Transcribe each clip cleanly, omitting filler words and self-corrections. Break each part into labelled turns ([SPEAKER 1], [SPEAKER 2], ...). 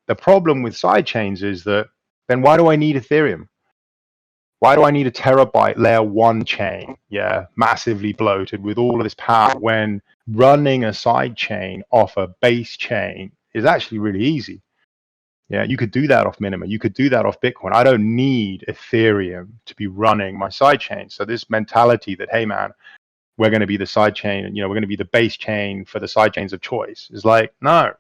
[SPEAKER 1] the problem with sidechains is that then why do I need Ethereum? Why do I need a terabyte layer 1 chain? Yeah, massively bloated with all of this power when running a side chain off a base chain is actually really easy. Yeah, you could do that off Minima. You could do that off Bitcoin. I don't need Ethereum to be running my side chain. So this mentality that, hey man, we're going to be the side chain, and we're going to be the base chain for the side chains of choice is like, no,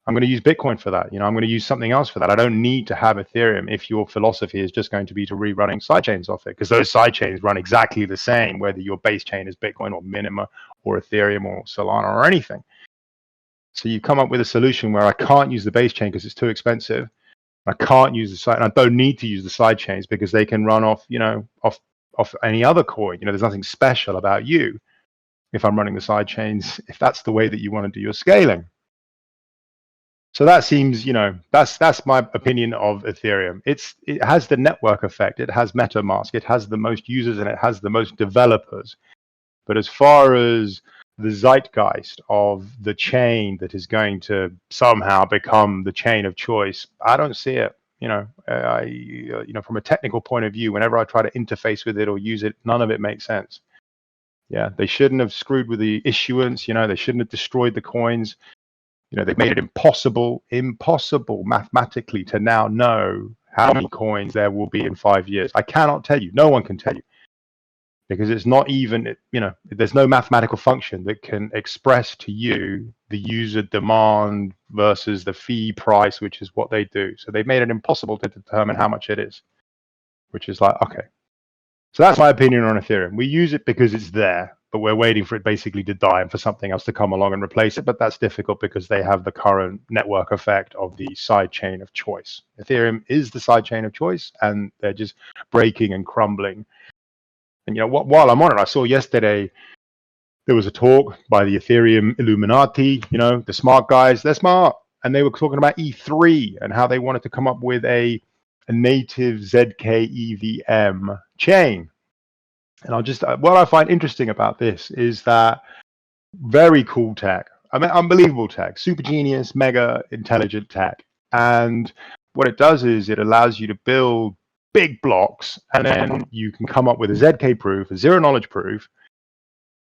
[SPEAKER 1] I'm going to use Bitcoin for that. I'm going to use something else for that. I don't need to have Ethereum if your philosophy is just going to be to rerunning sidechains off it, because those sidechains run exactly the same, whether your base chain is Bitcoin or Minima or Ethereum or Solana or anything. So you come up with a solution where I can't use the base chain because it's too expensive. I can't use the side, and I don't need to use the side chains because they can run off, off any other coin. There's nothing special about you if I'm running the side chains, if that's the way that you want to do your scaling. So that seems, that's my opinion of Ethereum. It has the network effect. It has MetaMask. It has the most users and it has the most developers. But as far as the zeitgeist of the chain that is going to somehow become the chain of choice, I don't see it. From a technical point of view, whenever I try to interface with it or use it, none of it makes sense. Yeah, they shouldn't have screwed with the issuance. They shouldn't have destroyed the coins. They've made it impossible mathematically to now know how many coins there will be in 5 years. I cannot tell you. No one can tell you. Because it's not even, there's no mathematical function that can express to you the user demand versus the fee price, which is what they do. So they've made it impossible to determine how much it is, which is like, okay. So that's my opinion on Ethereum. We use it because it's there, but we're waiting for it basically to die and for something else to come along and replace it. But that's difficult because they have the current network effect of the side chain of choice. Ethereum is the side chain of choice, and they're just breaking and crumbling. And while I'm on it, I saw yesterday there was a talk by the Ethereum Illuminati, the smart guys. They're smart. And they were talking about E3 and how they wanted to come up with a native ZK EVM chain. And what I find interesting about this is that very cool tech. I mean, unbelievable tech, super genius, mega intelligent tech. And what it does is it allows you to build big blocks, and then you can come up with a ZK proof, a zero knowledge proof.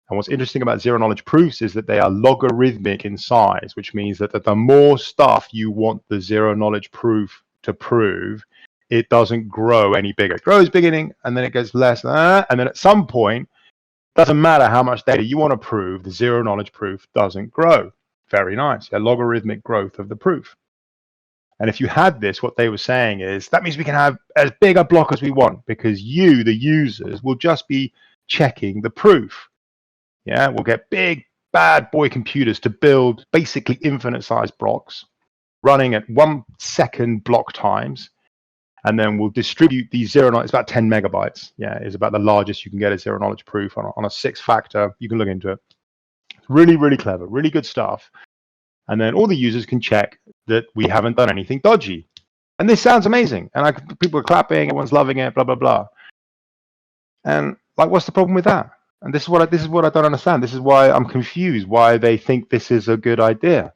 [SPEAKER 1] And what's interesting about zero knowledge proofs is that they are logarithmic in size, which means that the more stuff you want the zero knowledge proof to prove, it doesn't grow any bigger. It grows beginning, and then it gets less, and then at some point, doesn't matter how much data you want to prove, the zero knowledge proof doesn't grow. Very nice, a logarithmic growth of the proof. And if you had this, what they were saying is that means we can have as big a block as we want, because you, the users, will just be checking the proof. Yeah, we'll get big bad boy computers to build basically infinite sized blocks running at 1 second block times. And then we'll distribute these zero knowledge. It's about 10 megabytes. Yeah, is about the largest you can get a zero knowledge proof on a 6-factor. You can look into it. It's really, really clever, really good stuff. And then all the users can check that we haven't done anything dodgy. And this sounds amazing. And people are clapping, everyone's loving it, blah, blah, blah. And what's the problem with that? And this is what I don't understand. This is why I'm confused, why they think this is a good idea.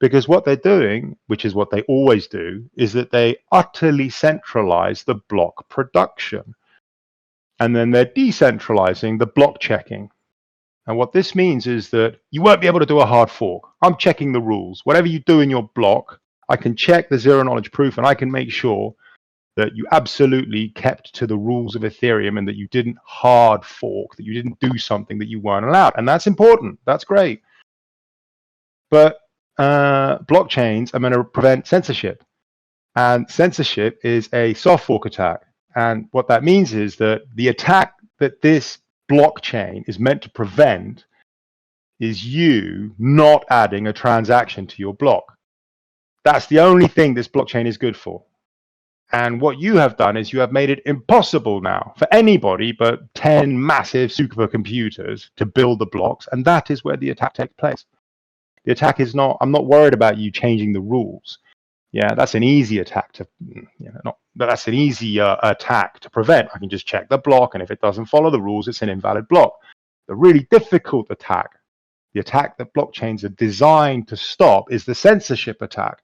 [SPEAKER 1] Because what they're doing, which is what they always do, is that they utterly centralize the block production. And then they're decentralizing the block checking. And what this means is that you won't be able to do a hard fork. I'm checking the rules. Whatever you do in your block, I can check the zero knowledge proof, and I can make sure that you absolutely kept to the rules of Ethereum and that you didn't hard fork, that you didn't do something that you weren't allowed. And that's important. That's great. But blockchains are going to prevent censorship. And censorship is a soft fork attack. And what that means is that the attack that this blockchain is meant to prevent is you not adding a transaction to your block. That's the only thing this blockchain is good for. And what you have done is you have made it impossible now for anybody but 10 massive supercomputers to build the blocks. And that is where the attack takes place. The attack is not, I'm not worried about you changing the rules. Yeah, that's an easy attack to, that's an easy attack to prevent. I can just check the block, and if it doesn't follow the rules, it's an invalid block. The really difficult attack, the attack that blockchains are designed to stop, is the censorship attack.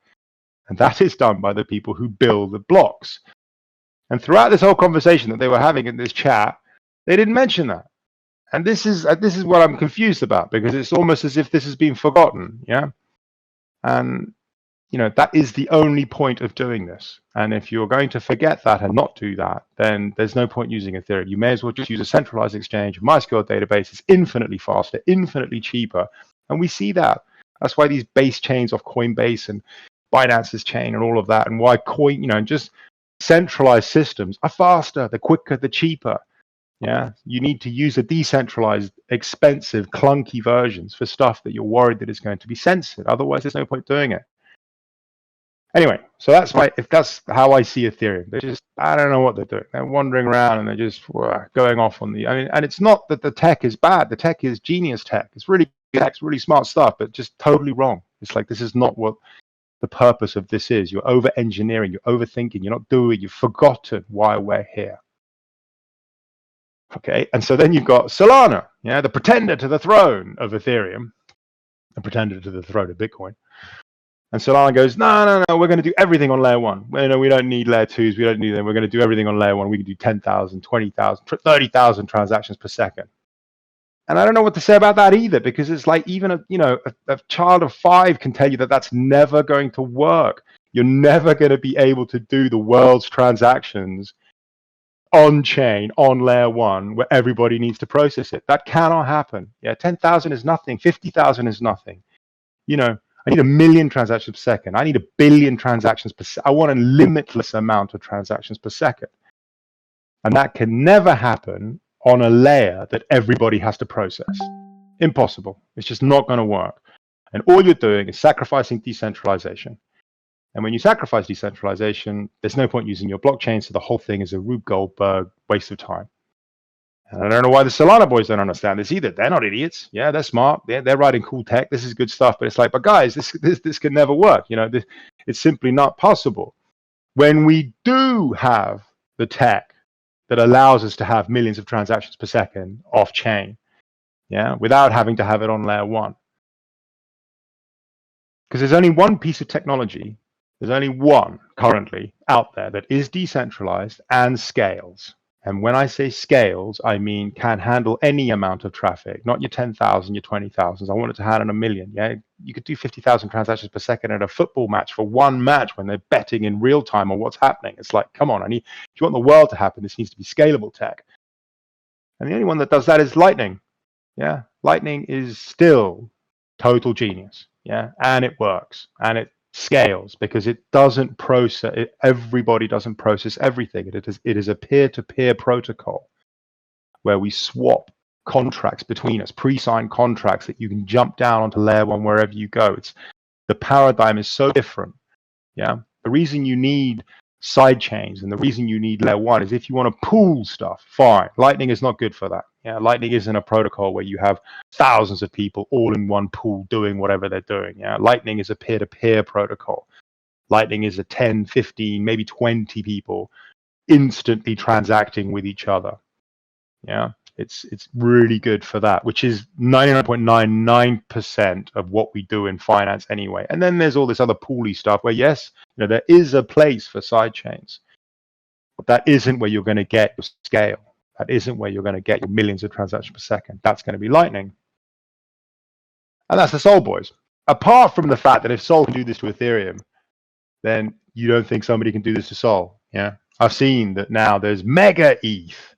[SPEAKER 1] And that is done by the people who build the blocks. And throughout this whole conversation that they were having in this chat, they didn't mention that. And this is what I'm confused about, because it's almost as if this has been forgotten. Yeah. And that is the only point of doing this. And if you're going to forget that and not do that, then there's no point using Ethereum. You may as well just use a centralized exchange. A MySQL database is infinitely faster, infinitely cheaper. And we see that. That's why these base chains of Coinbase and Binance's chain and all of that, and why just centralized systems are faster, the quicker, the cheaper. Yeah, you need to use the decentralized, expensive, clunky versions for stuff that you're worried that is going to be censored. Otherwise, there's no point doing it. Anyway, so if that's how I see Ethereum, I don't know what they're doing. They're wandering around and they're just going off on and it's not that the tech is bad. The tech is genius tech. It's really smart stuff, but just totally wrong. It's like, this is not what the purpose of this is. You're over engineering, you're overthinking, you're not doing, you've forgotten why we're here. Okay, and so then you've got Solana, the pretender to the throne of Ethereum, the pretender to the throne of Bitcoin. And Solana goes, no, we're going to do everything on layer one. We don't need layer twos. We don't need them. We're going to do everything on layer one. We can do 10,000, 20,000, 30,000 transactions per second. And I don't know what to say about that either, because it's like, even a child of 5 can tell you that that's never going to work. You're never going to be able to do the world's transactions on chain, on layer one, where everybody needs to process it. That cannot happen. 10,000 is nothing. 50,000 is nothing. I need 1 million transactions per second. I need 1 billion transactions per second. I want a limitless amount of transactions per second. And that can never happen on a layer that everybody has to process. Impossible. It's just not going to work. And all you're doing is sacrificing decentralization. And when you sacrifice decentralization, there's no point using your blockchain. So the whole thing is a Rube Goldberg waste of time. And I don't know why the Solana boys don't understand this either. They're not idiots. Yeah, they're smart. They're writing cool tech. This is good stuff. But it's like, but guys, this can never work. It's simply not possible. When we do have the tech that allows us to have millions of transactions per second off chain, without having to have it on layer one. Because there's only one piece of technology, there's only one currently out there that is decentralized and scales. And when I say scales, I mean can handle any amount of traffic, not your 10,000, your 20,000s. I want it to handle 1 million. You could do 50,000 transactions per second at a football match for one match when they're betting in real time on what's happening. It's like, come on, if you want the world to happen, this needs to be scalable tech. And the only one that does that is Lightning. Lightning is still total genius. And it works, and it scales because it doesn't process everybody doesn't process everything. It is a peer-to-peer protocol where we swap contracts between us, pre-signed contracts that you can jump down onto layer one wherever you go. The paradigm is so different. The reason you need side chains and the reason you need layer one is if you want to pool stuff. Fine, Lightning is not good for that. Lightning isn't a protocol where you have thousands of people all in one pool doing whatever they're doing. Lightning is a peer-to-peer protocol. Lightning is a 10, 15, maybe 20 people instantly transacting with each other. It's really good for that, which is 99.99% of what we do in finance anyway. And then there's all this other pooly stuff where, yes, there is a place for side chains, but that isn't where you're going to get your scale. That isn't where you're going to get your millions of transactions per second. That's going to be Lightning. And that's the Sol boys. Apart from the fact that if Sol can do this to Ethereum, then you don't think somebody can do this to Sol. I've seen that now there's Mega ETH.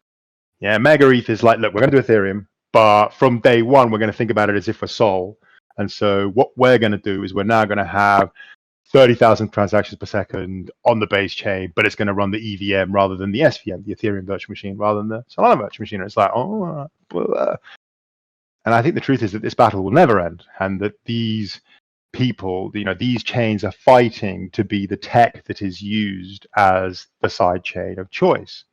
[SPEAKER 1] Mega ETH is like, look, we're going to do Ethereum, but from day one, we're going to think about it as if we're Sol. And so what we're going to do is we're now going to have 30,000 transactions per second on the base chain, but it's going to run the EVM rather than the SVM, the Ethereum virtual machine, rather than the Solana virtual machine. And it's like, and I think the truth is that this battle will never end, and that these people, these chains are fighting to be the tech that is used as the side chain of choice.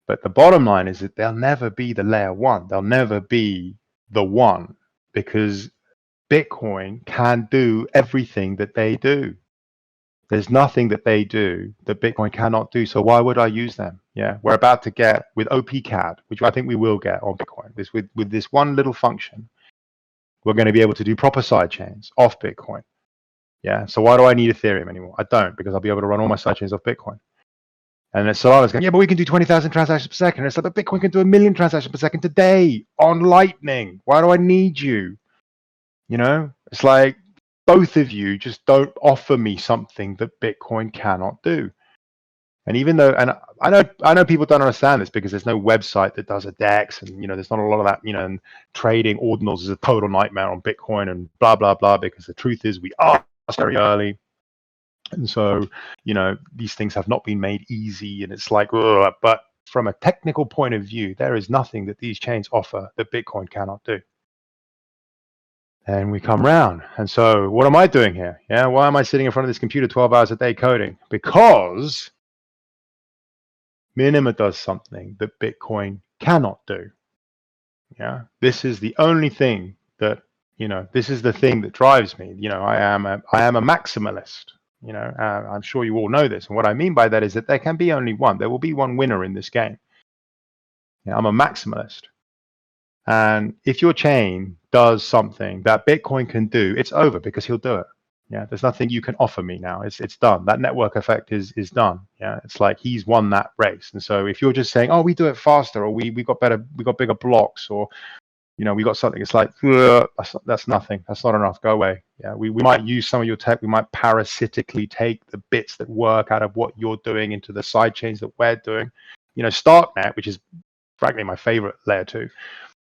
[SPEAKER 1] But the bottom line is that they'll never be the layer one. They'll never be the one, because Bitcoin can do everything that they do. There's nothing that they do that Bitcoin cannot do. So why would I use them? We're about to get with OPCAD, which I think we will get on Bitcoin. With this one little function, we're going to be able to do proper side chains off Bitcoin. Yeah. So why do I need Ethereum anymore? I don't, because I'll be able to run all my sidechains off Bitcoin. And then Solana's going, yeah, but we can do 20,000 transactions per second. And it's like, but Bitcoin can do 1 million transactions per second today on Lightning. Why do I need you? You know, it's like both of you just don't offer me something that Bitcoin cannot do. And even though, and I know people don't understand this because there's no website that does a DEX, and there's not a lot of that, and trading ordinals is a total nightmare on Bitcoin and blah blah blah. Because the truth is, we are very early, and so these things have not been made easy, and it's like, ugh. But from a technical point of view, there is nothing that these chains offer that Bitcoin cannot do. And we come round. And so what am I doing here? Yeah, why am I sitting in front of this computer 12 hours a day coding? Because Minima does something that Bitcoin cannot do. Yeah, this is the only thing that this is the thing that drives me. I am a maximalist. I'm sure you all know this, and what I mean by that is that there can be only one. There will be one winner in this game. I'm a maximalist, and if your chain does something that Bitcoin can do, it's over, because he'll do it. Yeah, there's nothing you can offer me now. It's done. That network effect is done. Yeah, it's like he's won that race. And so if you're just saying, oh, we do it faster, or we got bigger blocks, or we got something, it's like, that's nothing. That's not enough. Go away. Yeah, we might use some of your tech. We might parasitically take the bits that work out of what you're doing into the side chains that we're doing. Starknet, which is frankly my favorite layer 2.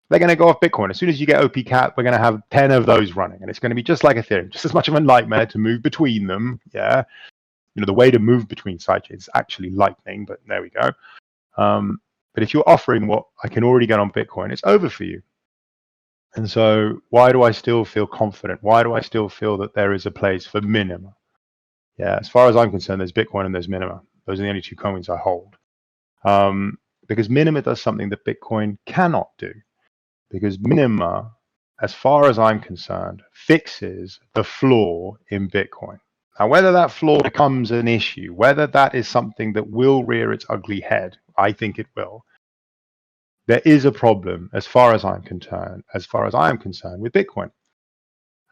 [SPEAKER 1] They're going to go off Bitcoin. As soon as you get OP-Cat, we're going to have 10 of those running. And it's going to be just like Ethereum, just as much of a nightmare to move between them. Yeah. The way to move between sidechains is actually Lightning, but there we go. But if you're offering what I can already get on Bitcoin, it's over for you. And so why do I still feel confident? Why do I still feel that there is a place for Minima? Yeah, as far as I'm concerned, there's Bitcoin and there's Minima. Those are the only two coins I hold. Because Minima does something that Bitcoin cannot do. Because Minima, as far as I'm concerned, fixes the flaw in Bitcoin. Now, whether that flaw becomes an issue, whether that is something that will rear its ugly head, I think it will. There is a problem, as far as I'm concerned, with Bitcoin.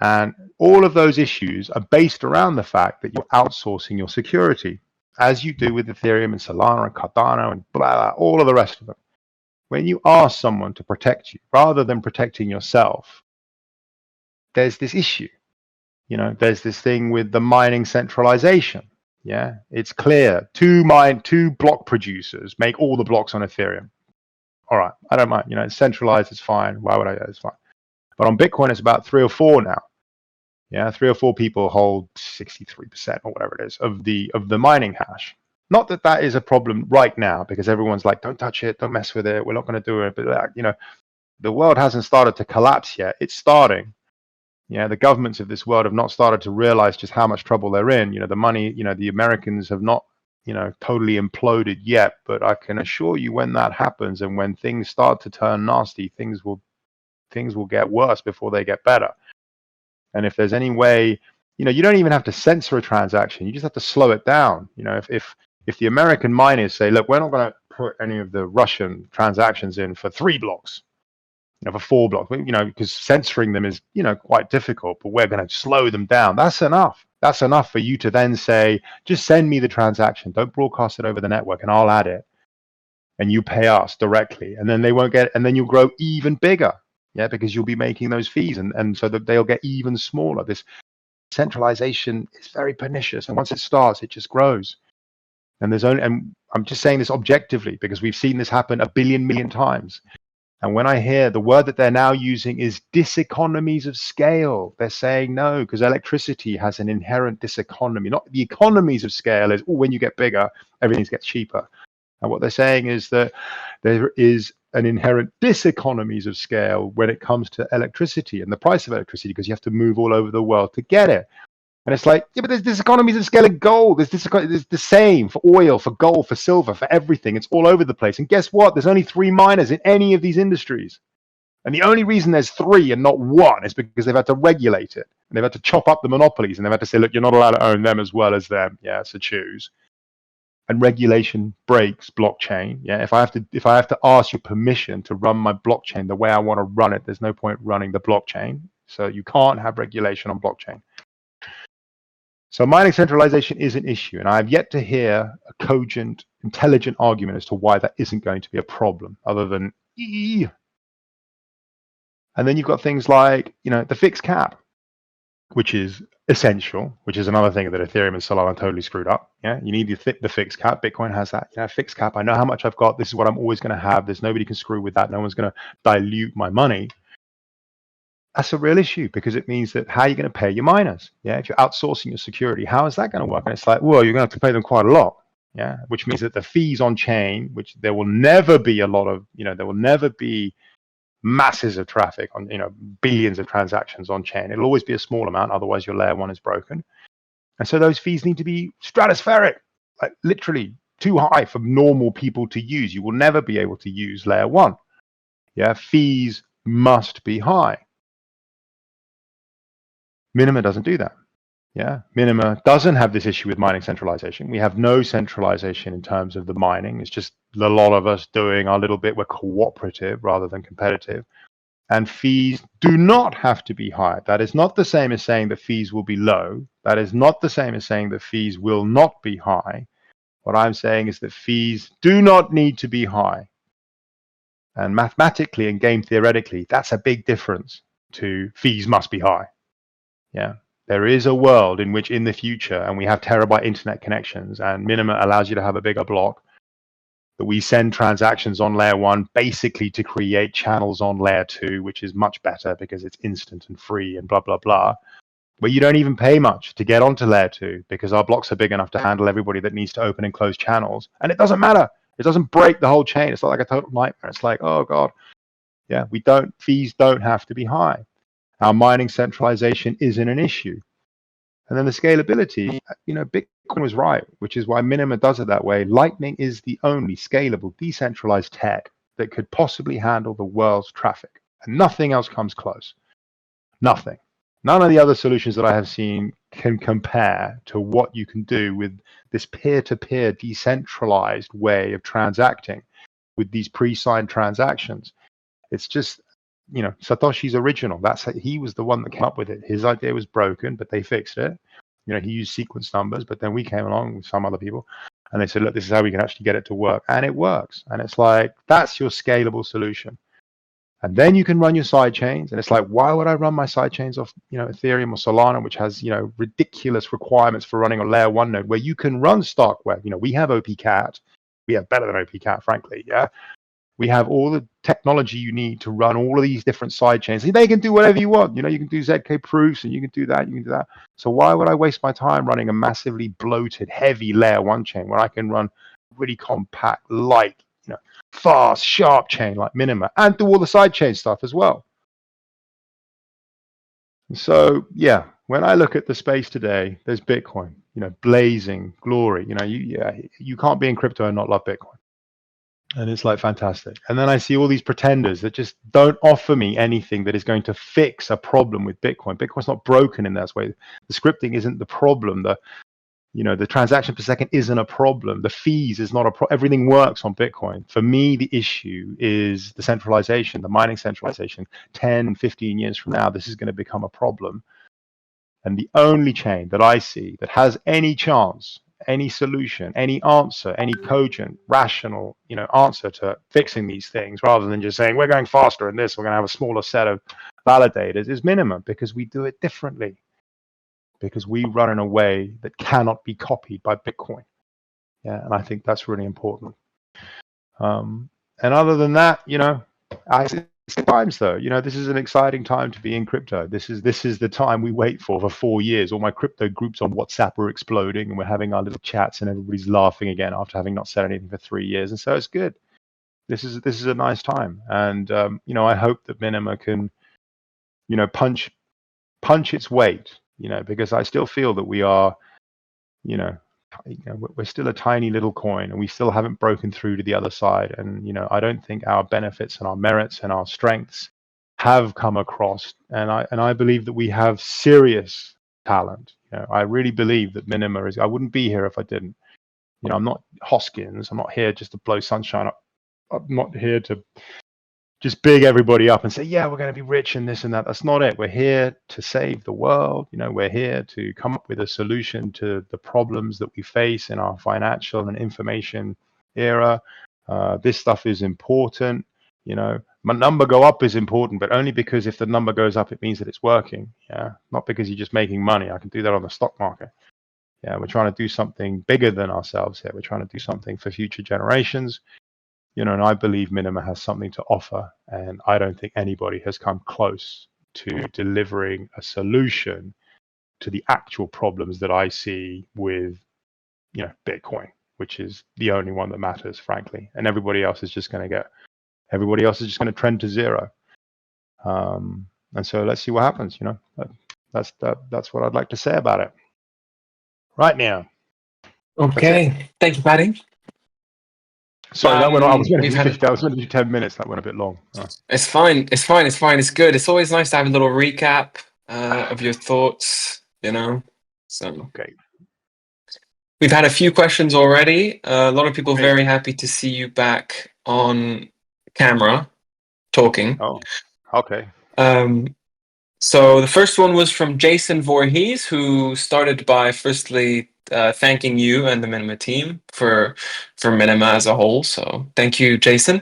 [SPEAKER 1] And all of those issues are based around the fact that you're outsourcing your security, as you do with Ethereum and Solana and Cardano and blah, all of the rest of them. When you ask someone to protect you rather than protecting yourself, there's this issue. There's this thing with the mining centralization. Yeah, it's clear. Two block producers make all the blocks on Ethereum. All right, I don't mind. It's centralized. It's fine. Why would I? It's fine. But on Bitcoin, it's about 3 or 4 now. Yeah, 3 or 4 people hold 63% or whatever it is of the mining hash. Not that that is a problem right now, because everyone's like, don't touch it, don't mess with it, we're not going to do it. But the world hasn't started to collapse yet. It's starting. Yeah, the governments of this world have not started to realize just how much trouble they're in. The money, the Americans have not, totally imploded yet. But I can assure you, when that happens and when things start to turn nasty, things will get worse before they get better. And if there's any way, you don't even have to censor a transaction. You just have to slow it down. If the American miners say, look, we're not going to put any of the Russian transactions in for 3 blocks, for 4 blocks, because censoring them is, quite difficult, but we're going to slow them down. That's enough. That's enough for you to then say, just send me the transaction. Don't broadcast it over the network, and I'll add it. And you pay us directly. And then they won't get, and then you'll grow even bigger. Yeah, because you'll be making those fees, and so that they'll get even smaller. This centralization is very pernicious, and once it starts, it just grows. And I'm just saying this objectively, because we've seen this happen 1 billion million times. And when I hear the word that they're now using is diseconomies of scale, they're saying no, because electricity has an inherent diseconomy. Not the economies of scale is, when you get bigger, everything gets cheaper. And what they're saying is that there is an inherent diseconomies of scale when it comes to electricity and the price of electricity, because you have to move all over the world to get it. And it's like, yeah, but there's diseconomies of scale in gold. There's the same for oil, for gold, for silver, for everything. It's all over the place. And guess what? There's only 3 miners in any of these industries. And the only reason there's 3 and not 1 is because they've had to regulate it. And they've had to chop up the monopolies, and they've had to say, look, you're not allowed to own them as well as them. Yeah, so choose. And regulation breaks blockchain. Yeah, if I have to ask your permission to run my blockchain the way I want to run it, there's no point running the blockchain. So you can't have regulation on blockchain. So mining centralization is an issue, and I have yet to hear a cogent, intelligent argument as to why that isn't going to be a problem, other than "Eee." And then you've got things like, the fixed cap, which is essential, which is another thing that Ethereum and Solana totally screwed up. Yeah, you need the fixed cap. Bitcoin has that. Fixed cap. I know how much I've got. This is what I'm always going to have. There's nobody can screw with that. No one's going to dilute my money. That's a real issue, because it means that how are you going to pay your miners? Yeah, if you're outsourcing your security, how is that going to work? And it's like, well, you're going to have to pay them quite a lot. Yeah, which means that the fees on chain, which there will never be a lot of, there will never be masses of traffic on, billions of transactions on chain. It'll always be a small amount, otherwise your layer one is broken. And so those fees need to be stratospheric, like literally too high for normal people to use. You will never be able to use layer one. Yeah, fees must be high. Minima doesn't do that. Yeah, Minima doesn't have this issue with mining centralization. We have no centralization in terms of the mining. It's just a lot of us doing our little bit. We're cooperative rather than competitive. And fees do not have to be high. That is not the same as saying that fees will be low. That is not the same as saying that fees will not be high. What I'm saying is that fees do not need to be high. And mathematically and game theoretically, that's a big difference to fees must be high. Yeah. There is a world in which in the future, and we have terabyte internet connections, and Minima allows you to have a bigger block, that we send transactions on layer one basically to create channels on layer two, which is much better because it's instant and free and blah, blah, blah, where you don't even pay much to get onto layer two because our blocks are big enough to handle everybody that needs to open and close channels. And it doesn't matter. It doesn't break the whole chain. It's not like a total nightmare. It's like, oh God, yeah, fees don't have to be high. Our mining centralization isn't an issue. And then the scalability, Bitcoin was right, which is why Minima does it that way. Lightning is the only scalable, decentralized tech that could possibly handle the world's traffic. And nothing else comes close. Nothing. None of the other solutions that I have seen can compare to what you can do with this peer-to-peer decentralized way of transacting with these pre-signed transactions. It's just, Satoshi's original. He was the one that came up with it. His idea was broken, but they fixed it. He used sequence numbers, but then we came along with some other people and they said, look, this is how we can actually get it to work. And it works. And it's like, that's your scalable solution. And then you can run your side chains. And it's like, why would I run my side chains off, Ethereum or Solana, which has, ridiculous requirements for running a layer one node where you can run Starkware. We have OPCat. We have better than OPCat, frankly. Yeah. We have all the technology you need to run all of these different side chains. They can do whatever you want. You can do ZK proofs and you can do that, you can do that. So why would I waste my time running a massively bloated, heavy layer one chain when I can run really compact, light, fast, sharp chain like Minima and do all the side chain stuff as well? So yeah, when I look at the space today, there's Bitcoin, blazing glory. You can't be in crypto and not love Bitcoin. And it's like fantastic. And then I see all these pretenders that just don't offer me anything that is going to fix a problem with Bitcoin. Bitcoin's not broken in that way. The scripting isn't the problem. The transaction per second isn't a problem. The fees is not a problem. Everything works on Bitcoin. For me, the issue is the centralization, the mining centralization. 10, 15 years from now, this is going to become a problem. And the only chain that I see that has any chance, any solution, any answer, any cogent, rational, answer to fixing these things, rather than just saying we're going faster in this, we're going to have a smaller set of validators, is Minima, because we do it differently, because we run in a way that cannot be copied by Bitcoin. Yeah, and I think that's really important. And other than that, times though, this is an exciting time to be in crypto. This is the time we wait for 4 years. All my crypto groups on WhatsApp are exploding and we're having our little chats and everybody's laughing again after having not said anything for 3 years. And so it's good. This is a nice time. And I hope that Minima can punch its weight, because I still feel that we are we're still a tiny little coin and we still haven't broken through to the other side. And, I don't think our benefits and our merits and our strengths have come across. And I believe that we have serious talent. I really believe that Minima I wouldn't be here if I didn't. I'm not Hoskins. I'm not here just to blow sunshine up. I'm not here to just big everybody up and say, yeah, we're going to be rich and this and that. That's not it. We're here to save the world. We're here to come up with a solution to the problems that we face in our financial and information era. This stuff is important. My number go up is important, but only because if the number goes up, it means that it's working. Yeah, not because you're just making money. I can do that on the stock market. Yeah, we're trying to do something bigger than ourselves here. We're trying to do something for future generations. And I believe Minima has something to offer, and I don't think anybody has come close to delivering a solution to the actual problems that I see with, Bitcoin, which is the only one that matters, frankly. And everybody else is just going to trend to zero. And so let's see what happens. That's what I'd like to say about it right now.
[SPEAKER 2] Okay, thank you, Paddy.
[SPEAKER 1] Sorry, that went on. I was going to do 10 minutes. That went a bit long.
[SPEAKER 2] It's fine. It's good. It's always nice to have a little recap of your thoughts, So
[SPEAKER 1] okay.
[SPEAKER 2] We've had a few questions already. A lot of people very happy to see you back on camera talking.
[SPEAKER 1] Oh, okay.
[SPEAKER 2] So the first one was from Jason Voorhees, who started by firstly thanking you and the Minima team for Minima as a whole. So thank you, Jason.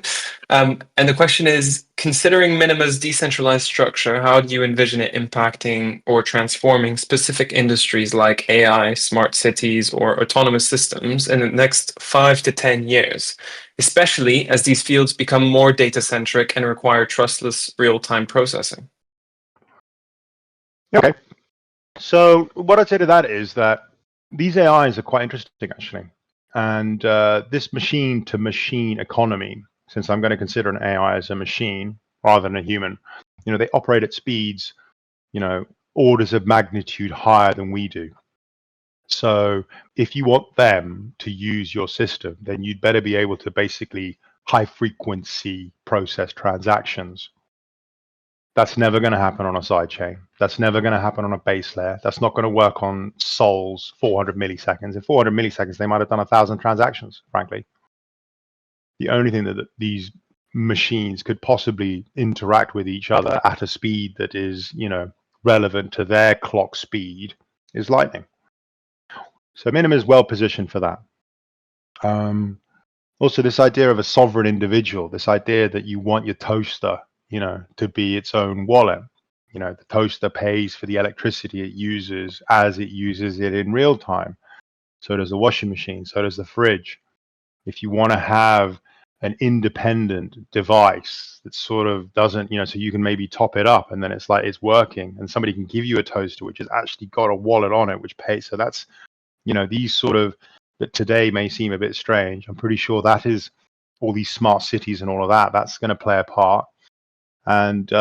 [SPEAKER 2] And the question is, considering Minima's decentralized structure, how do you envision it impacting or transforming specific industries like AI, smart cities, or autonomous systems in the next 5 to 10 years, especially as these fields become more data-centric and require trustless real-time processing?
[SPEAKER 1] Okay. So what I'd say to that is that these AIs are quite interesting, actually. And this machine-to-machine economy, since I'm going to consider an AI as a machine rather than a human, they operate at speeds, orders of magnitude higher than we do. So if you want them to use your system, then you'd better be able to basically high-frequency process transactions. That's never going to happen on a sidechain. That's never going to happen on a base layer. That's not going to work on Sol's 400 milliseconds. In 400 milliseconds, they might have done 1,000 transactions, frankly. The only thing that these machines could possibly interact with each other at a speed that is, relevant to their clock speed is Lightning. So Minima is well positioned for that. Also, this idea of a sovereign individual, this idea that you want your toaster to be its own wallet. The toaster pays for the electricity it uses as it uses it in real time. So does the washing machine, so does the fridge. If you want to have an independent device that sort of doesn't, so you can maybe top it up and then it's like it's working, and somebody can give you a toaster which has actually got a wallet on it which pays. So that's, these sort of, that today may seem a bit strange. I'm pretty sure that is all these smart cities and all of that. That's going to play a part. And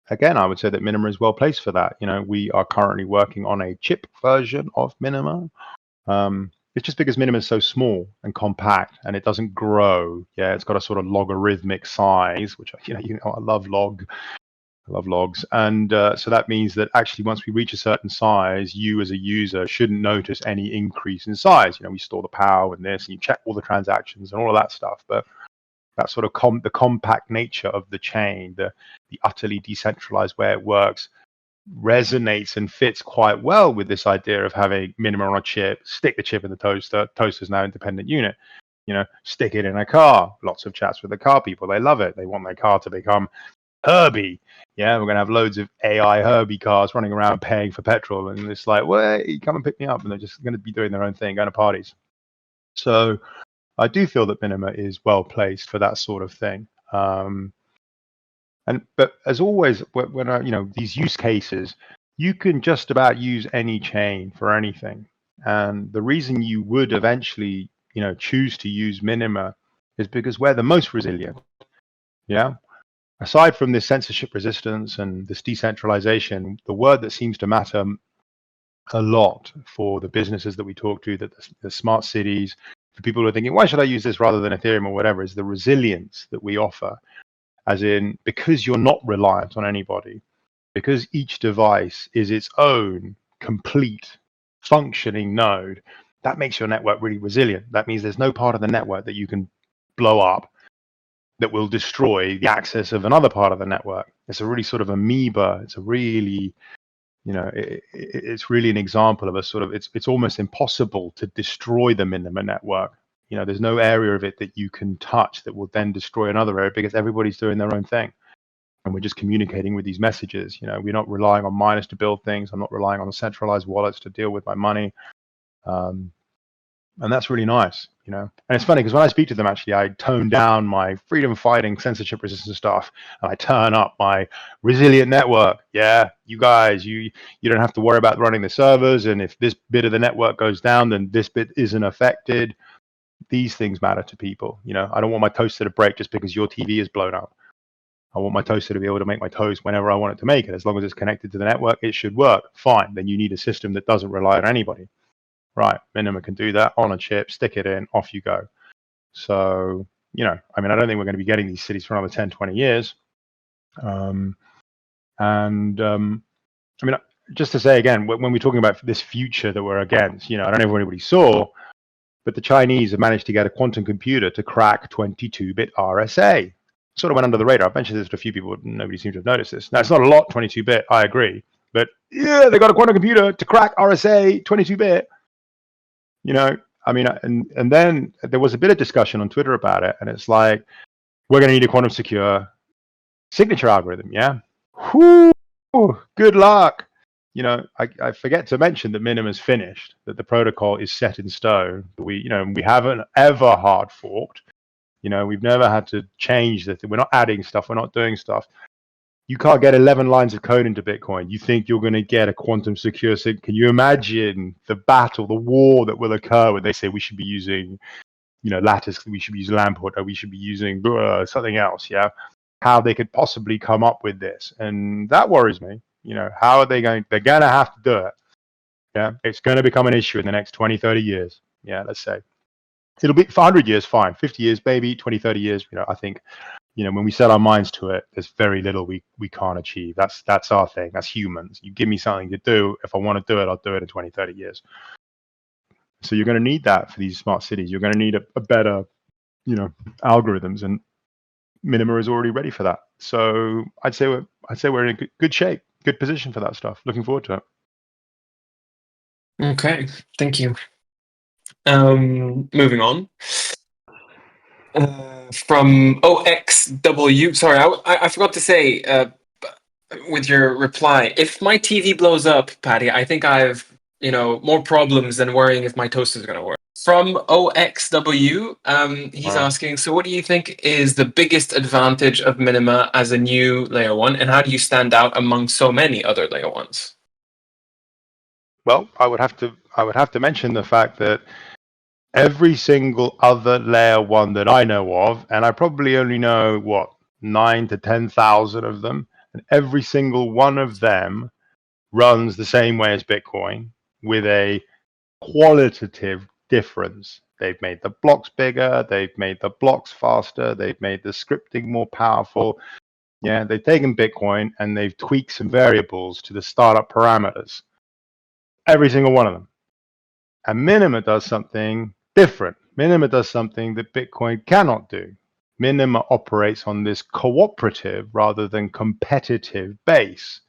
[SPEAKER 1] again, I would say that Minima is well placed for that. We are currently working on a chip version of Minima. It's just because Minima is so small and compact and it doesn't grow. Yeah, it's got a sort of logarithmic size, which I love logs. And so that means that actually once we reach a certain size, you as a user shouldn't notice any increase in size. We store the power and this, and you check all the transactions and all of that stuff. But that sort of the compact nature of the chain, the utterly decentralized way it works, resonates and fits quite well with this idea of having Minima on a chip, stick the chip in the toaster. Toaster's now an independent unit. Stick it in a car. Lots of chats with the car people. They love it. They want their car to become Herbie. Yeah, we're going to have loads of AI Herbie cars running around paying for petrol. And it's like, wait, come and pick me up. And they're just going to be doing their own thing, going to parties. So I do feel that Minima is well placed for that sort of thing. But as always, when these use cases, you can just about use any chain for anything. And the reason you would eventually, choose to use Minima is because we're the most resilient. Yeah. Aside from this censorship resistance and this decentralization, the word that seems to matter a lot for the businesses that we talk to, that the smart cities, for people who are thinking, why should I use this rather than Ethereum or whatever, is the resilience that we offer. As in, because you're not reliant on anybody, because each device is its own complete functioning node, that makes your network really resilient. That means there's no part of the network that you can blow up that will destroy the access of another part of the network. It's a really sort of amoeba. It's a really, it's really an example of a sort of, it's almost impossible to destroy the Minima network. There's no area of it that you can touch that will then destroy another area because everybody's doing their own thing. And we're just communicating with these messages. We're not relying on miners to build things. I'm not relying on centralized wallets to deal with my money. And that's really nice, And it's funny because when I speak to them, actually, I tone down my freedom fighting, censorship resistant stuff, and I turn up my resilient network. Yeah, you guys, you don't have to worry about running the servers. And if this bit of the network goes down, then this bit isn't affected. These things matter to people. I don't want my toaster to break just because your TV is blown up. I want my toaster to be able to make my toast whenever I want it to make it. As long as it's connected to the network, it should work. Fine. Then you need a system that doesn't rely on anybody. Right. Minima can do that on a chip, stick it in, off you go. So, I don't think we're going to be getting these cities for another 10, 20 years. Just to say again, when we're talking about this future that we're against, I don't know if anybody saw, but the Chinese have managed to get a quantum computer to crack 22-bit RSA. Sort of went under the radar. I've mentioned this to a few people, but nobody seems to have noticed this. Now, it's not a lot, 22-bit, I agree. But yeah, they got a quantum computer to crack RSA 22-bit. And then there was a bit of discussion on Twitter about it. And it's like, we're going to need a quantum secure signature algorithm, yeah? Whew, good luck. I forget to mention that Minima's finished, that the protocol is set in stone. We haven't ever hard forked. We've never had to change that. We're not adding stuff. We're not doing stuff. You can't get 11 lines of code into Bitcoin. You think you're going to get a quantum secure sig? Can you imagine the battle, the war that will occur when they say we should be using, Lattice, we should be using Lamport, or we should be using something else, yeah? How they could possibly come up with this. And that worries me. How are they going? They're going to have to do it. Yeah, it's going to become an issue in the next 20, 30 years. Yeah, let's say. It'll be for 100 years, fine. 50 years, maybe 20, 30 years. I think, when we set our minds to it, there's very little we can't achieve. That's our thing. That's humans. You give me something to do. If I want to do it, I'll do it in 20, 30 years. So you're going to need that for these smart cities. You're going to need a better, algorithms, and Minima is already ready for that. So I'd say we're in a good shape, good position for that stuff. Looking forward to it.
[SPEAKER 2] Okay, thank you. Moving on. From OXW, sorry, I forgot to say with your reply, if my TV blows up, Paddy, I think I've more problems than worrying if my toaster is going to work. From OXW, he's asking, so what do you think is the biggest advantage of Minima as a new layer 1, and how do you stand out among so many other layer 1s?
[SPEAKER 1] Well, I would have to mention the fact that every single other layer 1 that I know of, and I probably only know 9 to 10,000 of them, and every single one of them runs the same way as Bitcoin with a qualitative difference. They've made the blocks bigger, they've made the blocks faster, they've made the scripting more powerful. Yeah, they've taken Bitcoin and they've tweaked some variables to the startup parameters. Every single one of them. And Minima does something different. Minima does something that Bitcoin cannot do. Minima operates on this cooperative rather than competitive base.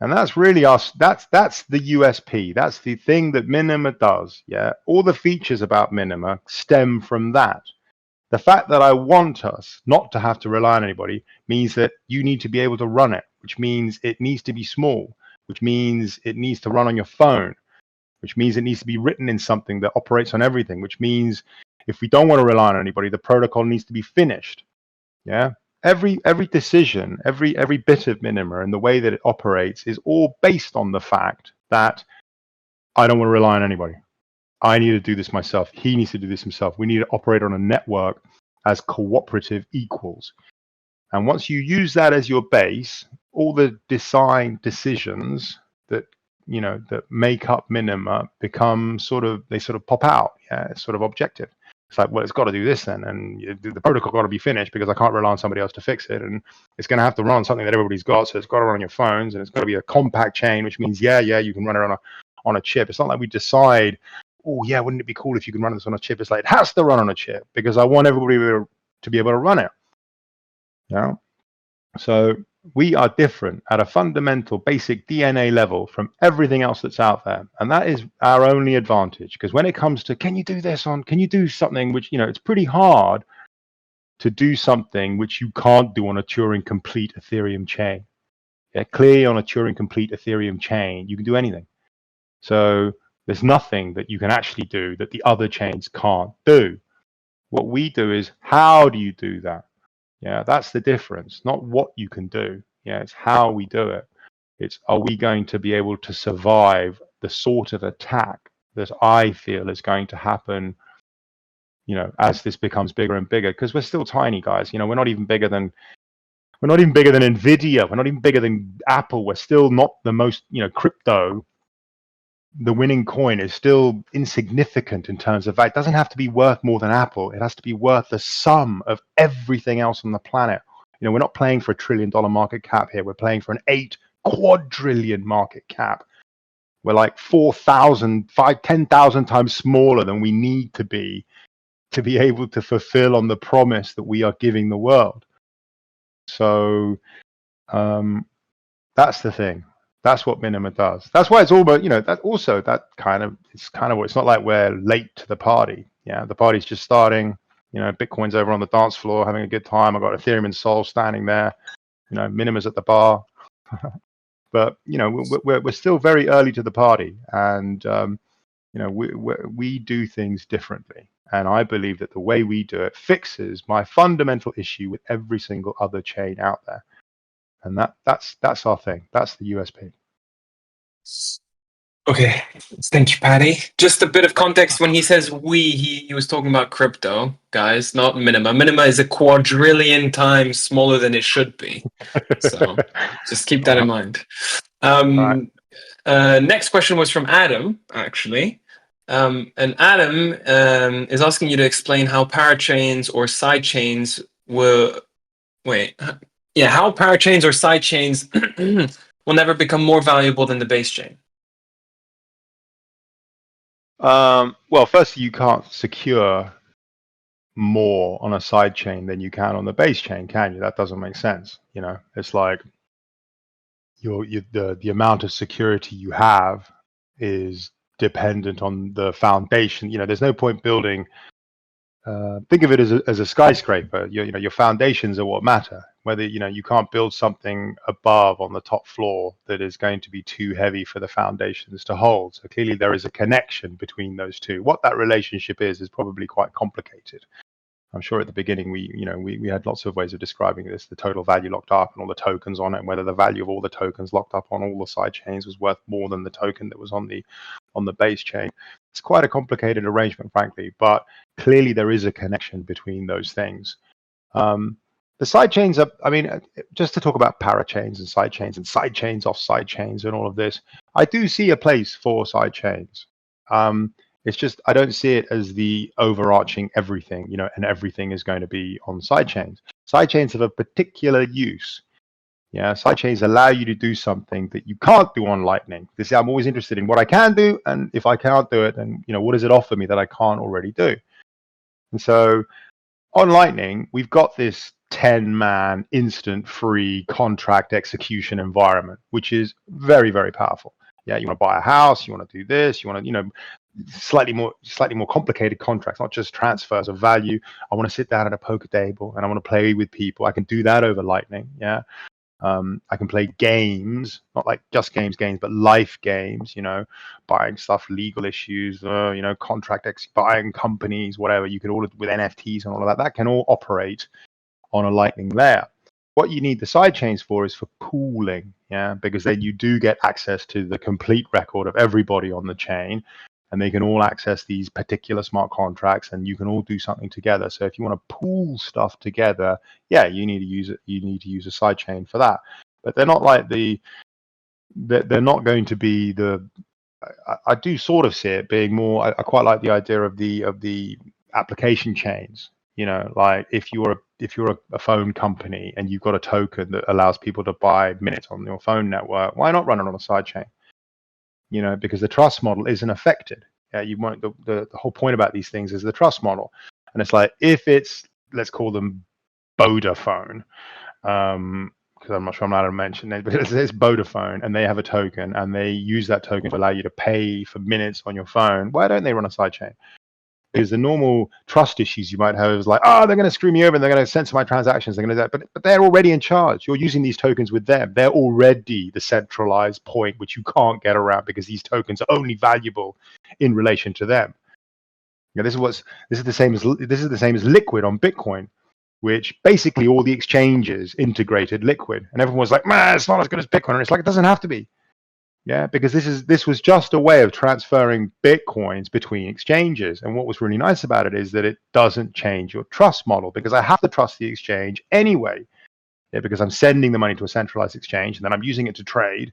[SPEAKER 1] And that's really us. That's the USP. That's the thing that Minima does. Yeah. All the features about Minima stem from that. The fact that I want us not to have to rely on anybody means that you need to be able to run it, which means it needs to be small, which means it needs to run on your phone, which means it needs to be written in something that operates on everything, which means if we don't want to rely on anybody, the protocol needs to be finished. Yeah. Every decision, every bit of Minima and the way that it operates is all based on the fact that I don't want to rely on anybody. I need to do this myself. He needs to do this himself. We need to operate on a network as cooperative equals. And once you use that as your base, all the design decisions that that make up Minima become sort of pop out. Yeah, it's sort of objective. It's like, well, it's got to do this then, and the protocol got to be finished because I can't rely on somebody else to fix it, and it's going to have to run on something that everybody's got, so it's got to run on your phones, and it's got to be a compact chain, which means you can run it on a chip. It's not like we decide, oh yeah, wouldn't it be cool if you could run this on a chip? It's like it has to run on a chip because I want everybody to be able to run it. Yeah. So we are different at a fundamental, basic DNA level from everything else that's out there, and that is our only advantage. Because when it comes to can you do this on, can you do something which it's pretty hard to do something which you can't do on a Turing complete Ethereum chain. Yeah, clearly on a Turing complete Ethereum chain, you can do anything. So there's nothing that you can actually do that the other chains can't do. What we do is how do you do that? Yeah, that's the difference. Not what you can do. Yeah, it's how we do it. It's are we going to be able to survive the sort of attack that I feel is going to happen, as this becomes bigger and bigger, because we're still tiny, guys. We're not even bigger than Nvidia. We're not even bigger than Apple. We're still not the most, crypto. The winning coin is still insignificant in terms of value. It doesn't have to be worth more than Apple. It has to be worth the sum of everything else on the planet. We're not playing for $1 trillion market cap here. We're playing for an 8 quadrillion market cap. We're like 4,000, 10,000 times smaller than we need to be able to fulfill on the promise that we are giving the world. So that's the thing. That's what Minima does. That's why it's all about, it's kind of what, it's not like we're late to the party. Yeah, the party's just starting. Bitcoin's over on the dance floor having a good time. I've got Ethereum and Sol standing there. Minima's at the bar. But, we're still very early to the party. And, we do things differently. And I believe that the way we do it fixes my fundamental issue with every single other chain out there. And that's our thing. That's the USP.
[SPEAKER 2] Okay, thank you, Paddy. Just a bit of context. When he says we, he was talking about crypto, guys, not Minima. Minima is a quadrillion times smaller than it should be. So just keep that in mind. Next question was from Adam, actually. And Adam is asking you to explain how parachains or sidechains will... how parachains or sidechains will never become more valuable than the base chain.
[SPEAKER 1] Well, firstly, you can't secure more on a side chain than you can on the base chain, can you? That doesn't make sense. It's like the amount of security you have is dependent on the foundation. There's no point building. Think of it as a skyscraper. Your foundations are what matter. Whether you can't build something above on the top floor that is going to be too heavy for the foundations to hold. So clearly there is a connection between those two. What that relationship is probably quite complicated. I'm sure at the beginning we had lots of ways of describing this: the total value locked up and all the tokens on it, and whether the value of all the tokens locked up on all the side chains was worth more than the token that was on the base chain. It's quite a complicated arrangement, frankly, but clearly there is a connection between those things. The side chains are, just to talk about parachains and side chains off side chains and all of this, I do see a place for side chains. It's just I don't see it as the overarching everything, and everything is going to be on side chains. Side chains have a particular use. Yeah, side chains allow you to do something that you can't do on Lightning. I'm always interested in what I can do, and if I can't do it, then what does it offer me that I can't already do? And so on Lightning, we've got this 10-man instant free contract execution environment, which is very, very powerful. Yeah, you want to buy a house, you want to do this, you want to, slightly more complicated contracts, not just transfers of value. I want to sit down at a poker table and I want to play with people. I can do that over Lightning. Yeah. I can play games, not like just games, but life games, buying stuff, legal issues, buying companies, whatever. You can all with NFTs and all of that. That can all operate on a Lightning layer. What you need the side chains for is for pooling, yeah, because then you do get access to the complete record of everybody on the chain, and they can all access these particular smart contracts, and you can all do something together. So if you want to pool stuff together, yeah, you need to use it. You need to use a side chain for that. But they're not like they're not going to be the. I do sort of see it being more. I quite like the idea of the application chains. Like if you're a phone company and you've got a token that allows people to buy minutes on your phone network, why not run it on a side chain? Because the trust model isn't affected. Yeah, you want the whole point about these things is the trust model, and it's like if it's, let's call them Vodafone, because I'm not sure I'm allowed to mention it, but it's Vodafone, and they have a token, and they use that token to allow you to pay for minutes on your phone. Why don't they run a sidechain? Because the normal trust issues you might have is like, oh, they're going to screw me over and they're going to censor my transactions. They're going to do that, but they're already in charge. You're using these tokens with them. They're already the centralized point which you can't get around because these tokens are only valuable in relation to them. You know, this is the same as Liquid on Bitcoin, which basically all the exchanges integrated Liquid, and everyone was like, man, it's not as good as Bitcoin, and it's like, it doesn't have to be. Yeah, because this was just a way of transferring Bitcoins between exchanges. And what was really nice about it is that it doesn't change your trust model, because I have to trust the exchange anyway. Yeah, because I'm sending the money to a centralized exchange, and then I'm using it to trade,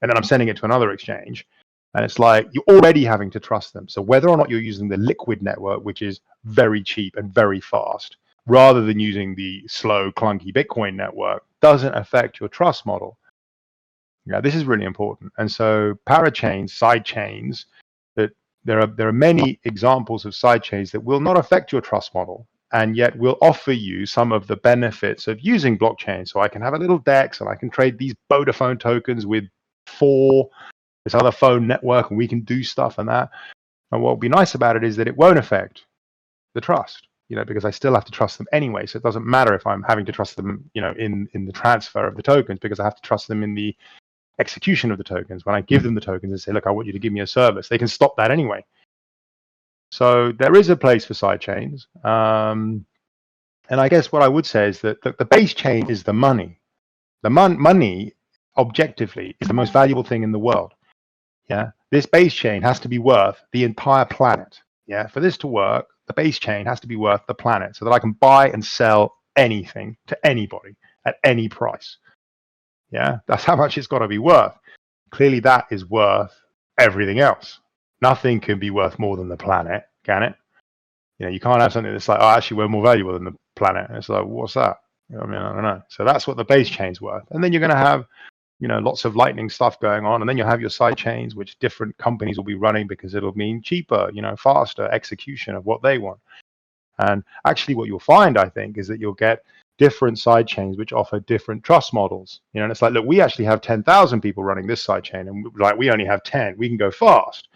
[SPEAKER 1] and then I'm sending it to another exchange. And it's like you're already having to trust them. So whether or not you're using the Liquid network, which is very cheap and very fast, rather than using the slow, clunky Bitcoin network, doesn't affect your trust model. Yeah, this is really important. And so parachains, side chains, that there are many examples of side chains that will not affect your trust model, and yet will offer you some of the benefits of using blockchain. So I can have a little DEX, and I can trade these Vodafone tokens with this other phone network, and we can do stuff and that. And what will be nice about it is that it won't affect the trust, because I still have to trust them anyway. So it doesn't matter if I'm having to trust them, in the transfer of the tokens, because I have to trust them in the execution of the tokens. When I give them the tokens and say, look, I want you to give me a service, they can stop that anyway. So there is a place for side chains. And I guess what I would say is that the base chain is the money. The money, objectively, is the most valuable thing in the world. Yeah, this base chain has to be worth the entire planet. Yeah, for this to work, the base chain has to be worth the planet, so that I can buy and sell anything to anybody at any price. Yeah, that's how much it's got to be worth. Clearly, that is worth everything else. Nothing can be worth more than the planet, can it? You can't have something that's like, oh, actually, we're more valuable than the planet. And it's like, what's that? I don't know. So that's what the base chain's worth. And then you're going to have, lots of lightning stuff going on. And then you'll have your side chains, which different companies will be running, because it'll mean cheaper, faster execution of what they want. And actually what you'll find, I think, is that you'll get different side chains which offer different trust models. And it's like, look, we actually have 10,000 people running this side chain, and we only have 10. We can go fast.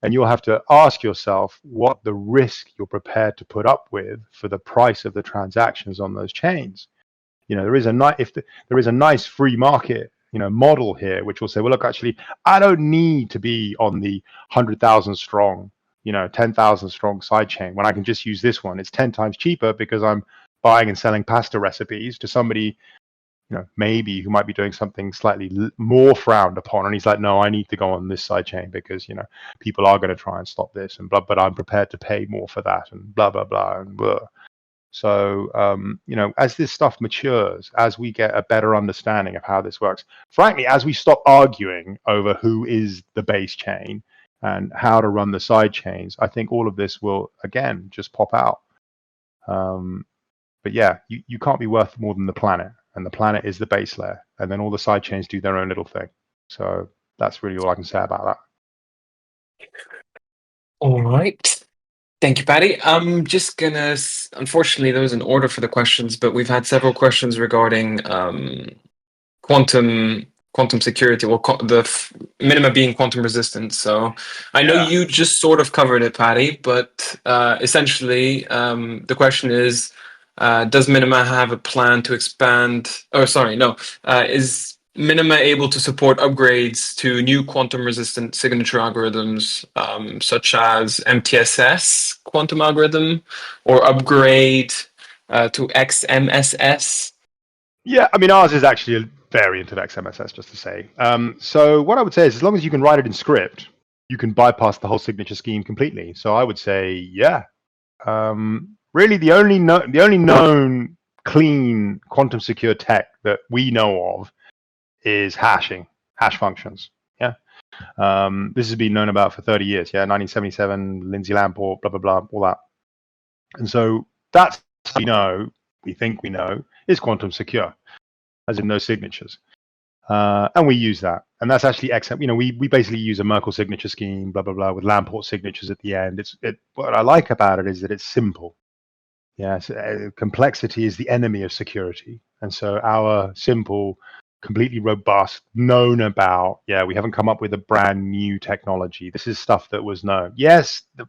[SPEAKER 1] And you'll have to ask yourself what the risk you're prepared to put up with for the price of the transactions on those chains. There is a nice free market, model here, which will say, well, look, actually, I don't need to be on the 100,000 strong, 10,000 strong side chain when I can just use this one. It's 10 times cheaper because I'm buying and selling pasta recipes to somebody, maybe who might be doing something slightly more frowned upon. And he's like, no, I need to go on this side chain because, people are going to try and stop this and blah, but I'm prepared to pay more for that and blah, blah, blah, and blah. So, as this stuff matures, as we get a better understanding of how this works, frankly, as we stop arguing over who is the base chain and how to run the side chains, I think all of this will, again, just pop out. But yeah, you can't be worth more than the planet, and the planet is the base layer, and then all the side chains do their own little thing. So that's really all I can say about that.
[SPEAKER 2] All right. Thank you, Paddy. I'm just gonna, unfortunately, there was an order for the questions, but we've had several questions regarding quantum security, well, Minima being quantum resistant. So I know you just sort of covered it, Paddy, but essentially the question is, does Minima have a plan to expand? Oh, sorry, no. Is Minima able to support upgrades to new quantum resistant signature algorithms, such as MTSS quantum algorithm, or upgrade to XMSS?
[SPEAKER 1] Yeah, I mean, ours is actually a variant of XMSS, just to say. So what I would say is, as long as you can write it in script, you can bypass the whole signature scheme completely. So I would say, yeah. Really, the only known clean quantum secure tech that we know of is hash functions. Yeah. This has been known about for 30 years. Yeah, 1977, Lindsay Lamport, blah, blah, blah, all that. And so that's we think we know, is quantum secure, as in no signatures. And we use that. And that's actually XM. We basically use a Merkle signature scheme, blah, blah, blah, with Lamport signatures at the end. What I like about it is that it's simple. Yes, complexity is the enemy of security. And so our simple, completely robust, known about, we haven't come up with a brand new technology. This is stuff that was known. Yes, the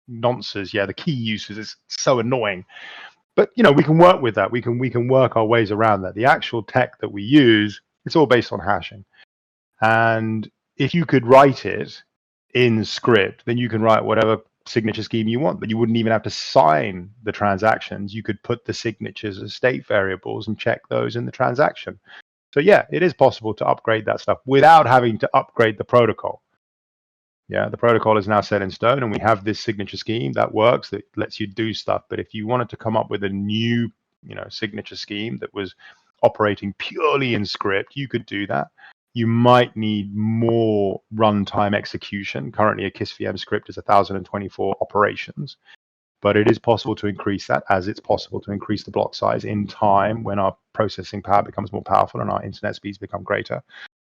[SPEAKER 1] nonsense, the key uses is so annoying. But we can work with that. We can work our ways around that. The actual tech that we use, it's all based on hashing. And if you could write it in script, then you can write whatever signature scheme you want, but you wouldn't even have to sign the transactions. You could put the signatures as state variables and check those in the transaction. So it is possible to upgrade that stuff without having to upgrade the protocol. The protocol is now set in stone, and we have this signature scheme that works, that lets you do stuff. But if you wanted to come up with a new, signature scheme that was operating purely in script, you could do that. You might need more runtime execution. Currently, a KISS-VM script is 1,024 operations, but it is possible to increase that, as it's possible to increase the block size in time when our processing power becomes more powerful and our internet speeds become greater.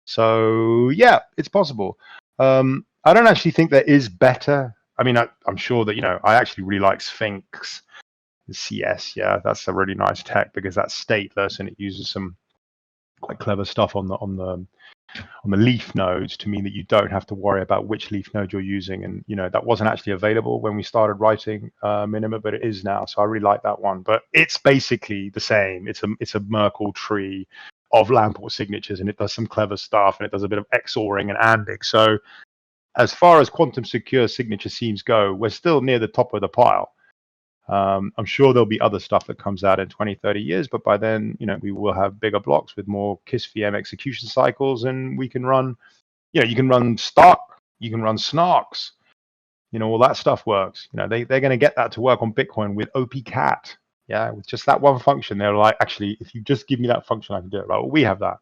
[SPEAKER 1] So it's possible. I don't actually think there is better. I mean, I'm sure that, I actually really like Sphinx CS. That's a really nice tech because that's stateless and it uses some quite clever stuff on the leaf nodes to mean that you don't have to worry about which leaf node you're using. And that wasn't actually available when we started writing Minima, but it is now. So I really like that one. But it's basically the same. It's a Merkle tree of Lamport signatures, and it does some clever stuff, and it does a bit of XORing and ANDing. So as far as quantum secure signature schemes go, we're still near the top of the pile. I'm sure there'll be other stuff that comes out in 20, 30 years, but by then, we will have bigger blocks with more KISS-VM execution cycles, and we can run, you can run Stark, you can run Snarks, all that stuff works. They're going to get that to work on Bitcoin with OPCat. With just that one function. They're like, actually, if you just give me that function, I can do it. Right? Well, we have that.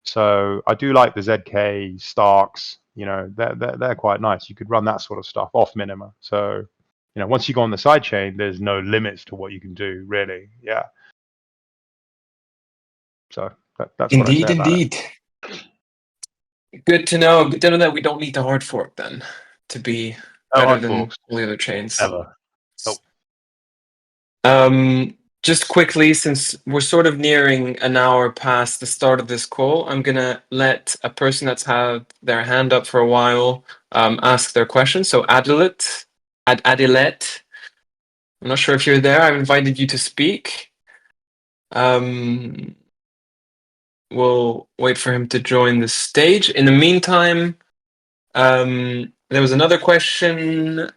[SPEAKER 1] So I do like the ZK Starks. They're quite nice. You could run that sort of stuff off Minima. So once you go on the sidechain, there's no limits to what you can do, really. So that's what I say about it.
[SPEAKER 2] Good to know. Good to know that we don't need to hard fork then to be better than all the other chains.
[SPEAKER 1] Ever. Nope.
[SPEAKER 2] Just quickly, since we're sort of nearing an hour past the start of this call, I'm gonna let a person that's had their hand up for a while ask their question. So Adilette, I'm not sure if you're there. I've invited you to speak. We'll wait for him to join the stage. In the meantime, there was another question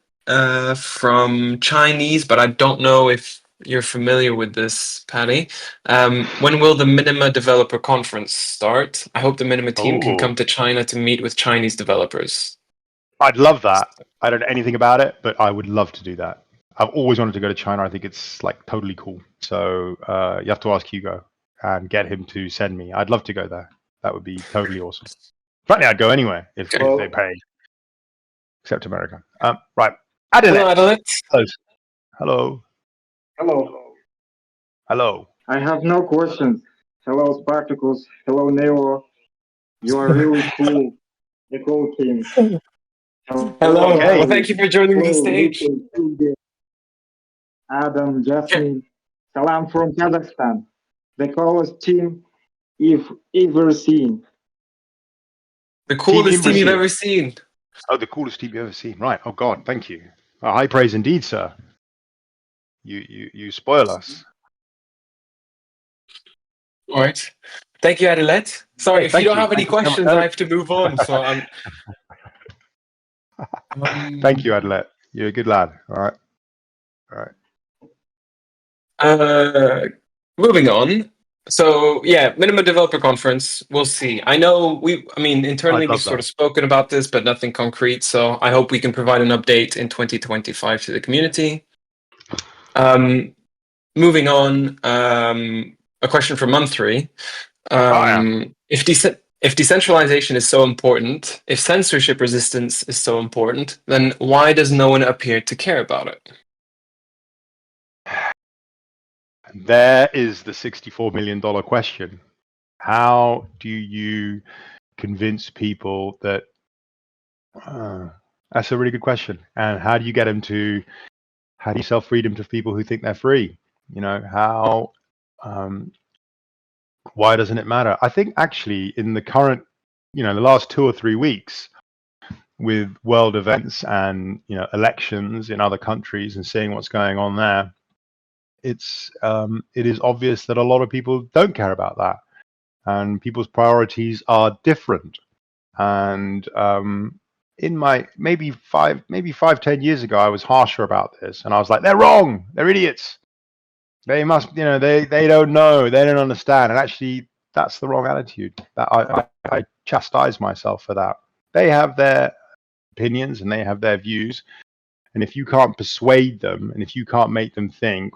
[SPEAKER 2] from Chinese, but I don't know if you're familiar with this, Paddy. When will the Minima Developer Conference start? I hope the Minima team can come to China to meet with Chinese developers.
[SPEAKER 1] I'd love that. I don't know anything about it, but I would love to do that. I've always wanted to go to China. I think it's like totally cool. So you have to ask Hugo and get him to send me. I'd love to go there. That would be totally awesome. Frankly, I'd go anywhere if they pay, except America. Right. Adilette. Hello. Hello.
[SPEAKER 3] I have no questions. Hello, Spartacus. Hello, Neo. You are really cool. The cool team.
[SPEAKER 2] Hello. Okay. Well, thank you for joining the stage.
[SPEAKER 3] Adam, Jasmine. Salam from Kazakhstan. The coolest team you've ever seen.
[SPEAKER 2] The coolest team you've ever seen.
[SPEAKER 1] Oh, the coolest team you've ever seen. Right. Oh, God. Thank you. High praise indeed, sir. You spoil us.
[SPEAKER 2] All right. Thank you, Adilette. Sorry, if you don't have any questions, I have to move on. So I'm.
[SPEAKER 1] Thank you, Adilette. You're a good lad. All
[SPEAKER 2] right. Moving on. So Minima Developer Conference. We'll see. I know internally we've sort of spoken about this, but nothing concrete. So I hope we can provide an update in 2025 to the community. Moving on. A question from month 3. If decentralization is so important, if censorship resistance is so important, then why does no one appear to care about it?
[SPEAKER 1] There is the $64 million question. How do you convince people that... that's a really good question. And how do you get them to... How do you sell freedom to people who think they're free? How why doesn't it matter? I think actually in the current, the last 2 or 3 weeks with world events and elections in other countries and seeing what's going on there, it is obvious that a lot of people don't care about that, and people's priorities are different. And in my maybe 10 years ago, I was harsher about this, and I was like, they're wrong, they're idiots. They must, they don't know, they don't understand. And actually, that's the wrong attitude. That I chastise myself for that. They have their opinions and they have their views, and if you can't persuade them, and if you can't make them think,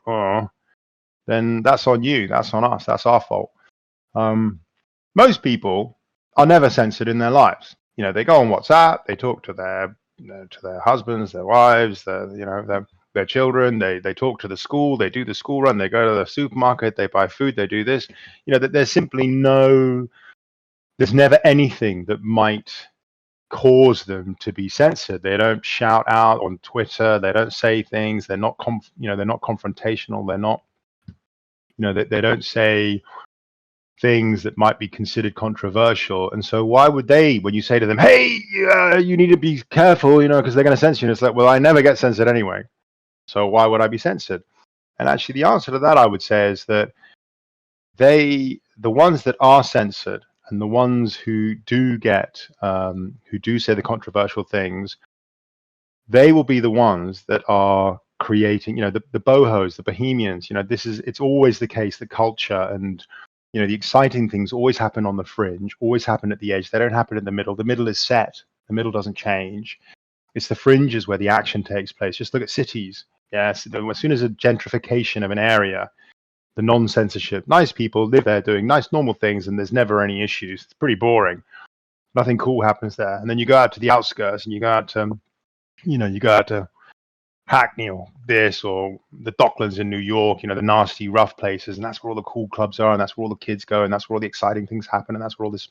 [SPEAKER 1] then that's on you. That's on us. That's our fault. Most people are never censored in their lives. They go on WhatsApp, they talk to their husbands, their wives, their children. They talk to the school, they do the school run, they go to the supermarket, they buy food, they do this. There's simply there's never anything that might cause them to be censored. They don't shout out on Twitter. They don't say things. They're not they're not confrontational. They're not, they don't say things that might be considered controversial. And so why would they, when you say to them, hey, you need to be careful, because they're going to censor you, it's like, well, I never get censored anyway, so why would I be censored? And actually the answer to that, I would say, is that the ones that are censored and the ones who do say the controversial things, they will be the ones that are creating, the bohos, the bohemians. It's always the case that culture and the exciting things always happen on the fringe, always happen at the edge. They don't happen in the middle. The middle is set. The middle doesn't change. It's the fringes where the action takes place. Just look at cities. Yes, as soon as a gentrification of an area, the non-censorship, nice people live there doing nice normal things, and there's never any issues. It's pretty boring. Nothing cool happens there. And then you go out to the outskirts, and you go out to Hackney or this or the Docklands in New York, the nasty, rough places, and that's where all the cool clubs are, and that's where all the kids go, and that's where all the exciting things happen, and that's where all this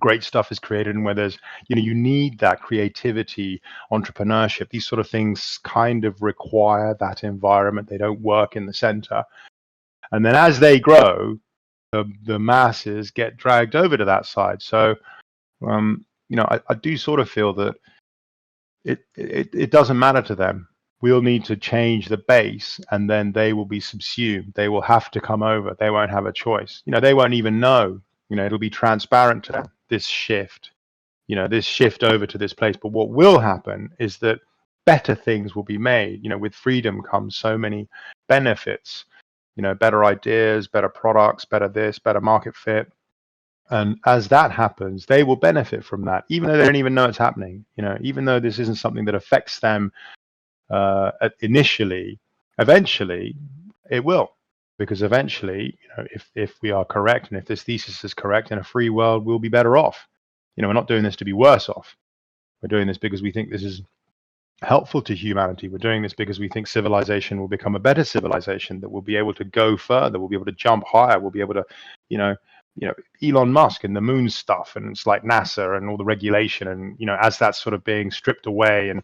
[SPEAKER 1] great stuff is created, and where there's, you need that creativity, entrepreneurship. These sort of things kind of require that environment. They don't work in the center. And then as they grow, the masses get dragged over to that side. So, I do sort of feel that it doesn't matter to them. We'll need to change the base, and then they will be subsumed. They will have to come over. They won't have a choice. They won't even know. It'll be transparent to them, this shift over to this place. But what will happen is that better things will be made. With freedom comes so many benefits. Better ideas, better products, better this, better market fit. And as that happens, they will benefit from that, even though they don't even know it's happening. Even though this isn't something that affects them initially, eventually it will, because eventually, if we are correct, and if this thesis is correct, in a free world, we'll be better off. We're not doing this to be worse off. We're doing this because we think this is helpful to humanity. We're doing this because we think civilization will become a better civilization, that will be able to go further, we'll be able to jump higher, we'll be able to, Elon Musk and the moon stuff, and it's like NASA and all the regulation, and as that's sort of being stripped away, and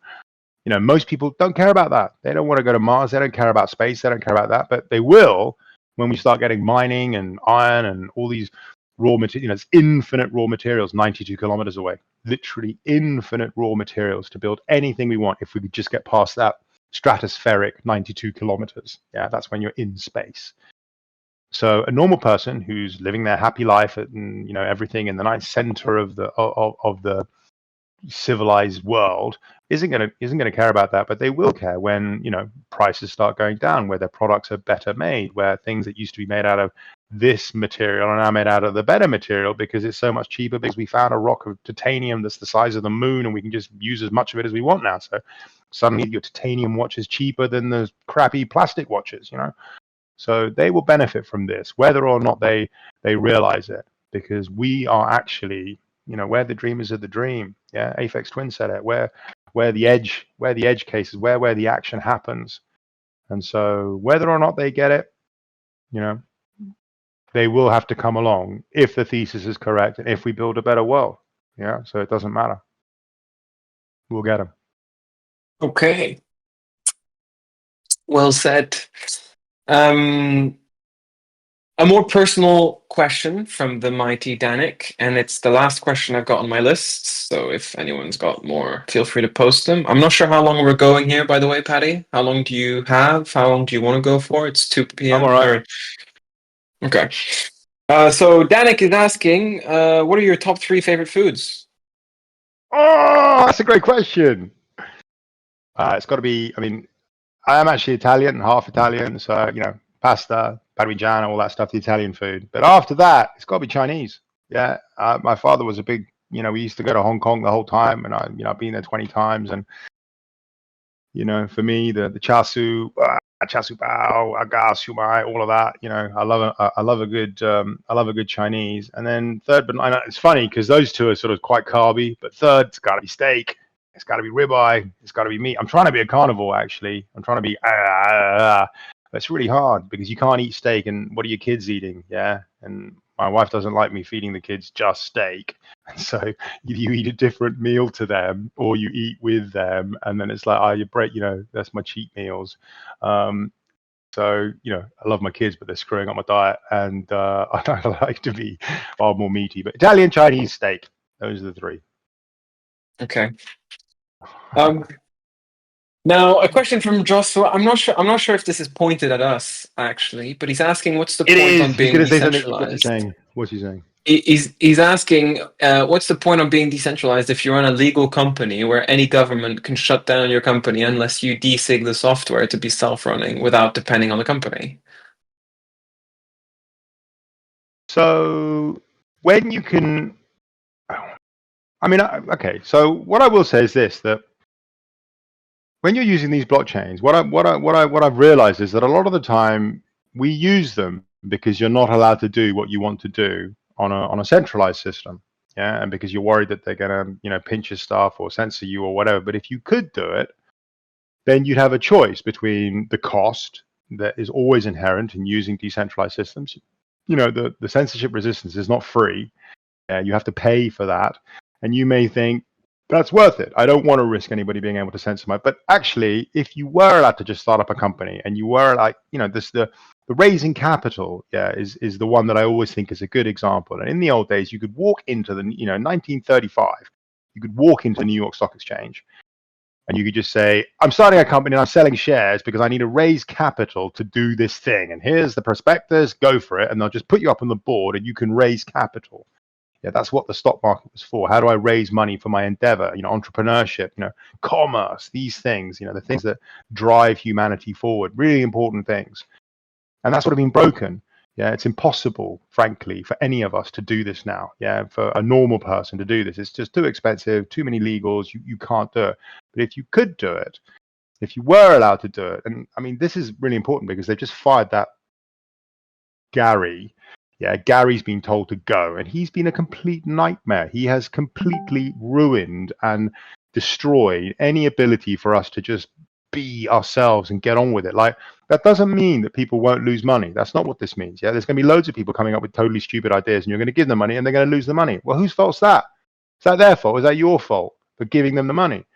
[SPEAKER 1] most people don't care about that. They don't want to go to Mars. They don't care about space. They don't care about that. But they will when we start getting mining and iron and all these raw materials. Infinite raw materials 92 kilometers away. Literally infinite raw materials to build anything we want if we could just get past that stratospheric 92 kilometers. Yeah, that's when you're in space. So a normal person who's living their happy life and everything in the nice center of the civilized world isn't going to care about that. But they will care when prices start going down, where their products are better made, where things that used to be made out of this material are now made out of the better material because it's so much cheaper, because we found a rock of titanium that's the size of the moon, and we can just use as much of it as we want now. So suddenly your titanium watch is cheaper than the crappy plastic watches. So they will benefit from this, whether or not they realize it, because we are actually, where the dreamers of the dream. Yeah, Aphex Twin said it. Where the edge cases, where the action happens. And so whether or not they get it, they will have to come along if the thesis is correct and if we build a better world. Yeah, so it doesn't matter. We'll get them.
[SPEAKER 2] Okay. Well said. A more personal question from the mighty Danik, and it's the last question I've got on my list. So if anyone's got more, feel free to post them. I'm not sure how long we're going here, by the way, Paddy. How long do you have? How long do you want to go for? It's 2 p.m.
[SPEAKER 1] I'm all right.
[SPEAKER 2] Okay. So Danik is asking, what are your top 3 favorite foods?
[SPEAKER 1] Oh, that's a great question. It's got to be, I mean, I am actually Italian, half Italian, so, pasta, parmigiano, all that stuff, the Italian food. But after that, it's got to be Chinese. Yeah. My father was a big, we used to go to Hong Kong the whole time, and I've been there 20 times. And, for me, the char siu bao, aga siumai, all of that, I love a good Chinese. And then third, but it's funny because those two are sort of quite carby, but third, it's got to be steak. It's got to be ribeye. It's got to be meat. I'm trying to be a carnivore, actually. I'm trying to be, but it's really hard because you can't eat steak. And what are your kids eating? Yeah. And my wife doesn't like me feeding the kids just steak. And so you eat a different meal to them, or you eat with them. And then it's like, you break, that's my cheat meals. So, I love my kids, but they're screwing up my diet. And I like to be far more meaty. But Italian, Chinese, steak. Those are the 3.
[SPEAKER 2] Okay. Now a question from Joshua. I'm not sure if this is pointed at us actually, but he's asking, what's the point on being decentralized?
[SPEAKER 1] What's he saying?
[SPEAKER 2] He's asking, what's the point on being decentralized if you're on a legal company where any government can shut down your company unless you desig the software to be self-running without depending on the company?
[SPEAKER 1] So when you can, okay. So what I will say is this: that when you're using these blockchains, what I've realized is that a lot of the time we use them because you're not allowed to do what you want to do on a centralized system, yeah, and because you're worried that they're gonna pinch your stuff or censor you or whatever. But if you could do it, then you'd have a choice between the cost that is always inherent in using decentralized systems. The censorship resistance is not free. You have to pay for that, and you may think that's worth it. I don't want to risk anybody being able to censor my. But actually, if you were allowed to just start up a company and you were like, the raising capital, is the one that I always think is a good example. And in the old days, you could walk into the 1935, you could walk into the New York Stock Exchange, and you could just say, I'm starting a company and I'm selling shares because I need to raise capital to do this thing. And here's the prospectus, go for it. And they'll just put you up on the board and you can raise capital. Yeah, that's what the stock market was for. How do I raise money for my endeavor? Entrepreneurship, commerce, these things, the things that drive humanity forward, really important things. And that's sort of been broken. Yeah, it's impossible, frankly, for any of us to do this now. Yeah, for a normal person to do this, it's just too expensive, too many legals. You can't do it. But if you could do it, if you were allowed to do it, and I mean, this is really important because they just fired that Gary. Yeah, Gary's been told to go, and he's been a complete nightmare. He has completely ruined and destroyed any ability for us to just be ourselves and get on with it. Like, that doesn't mean that people won't lose money. That's not what this means. Yeah, there's going to be loads of people coming up with totally stupid ideas, and you're going to give them money, and they're going to lose the money. Well, whose fault's that? Is that their fault? Is that your fault for giving them the money?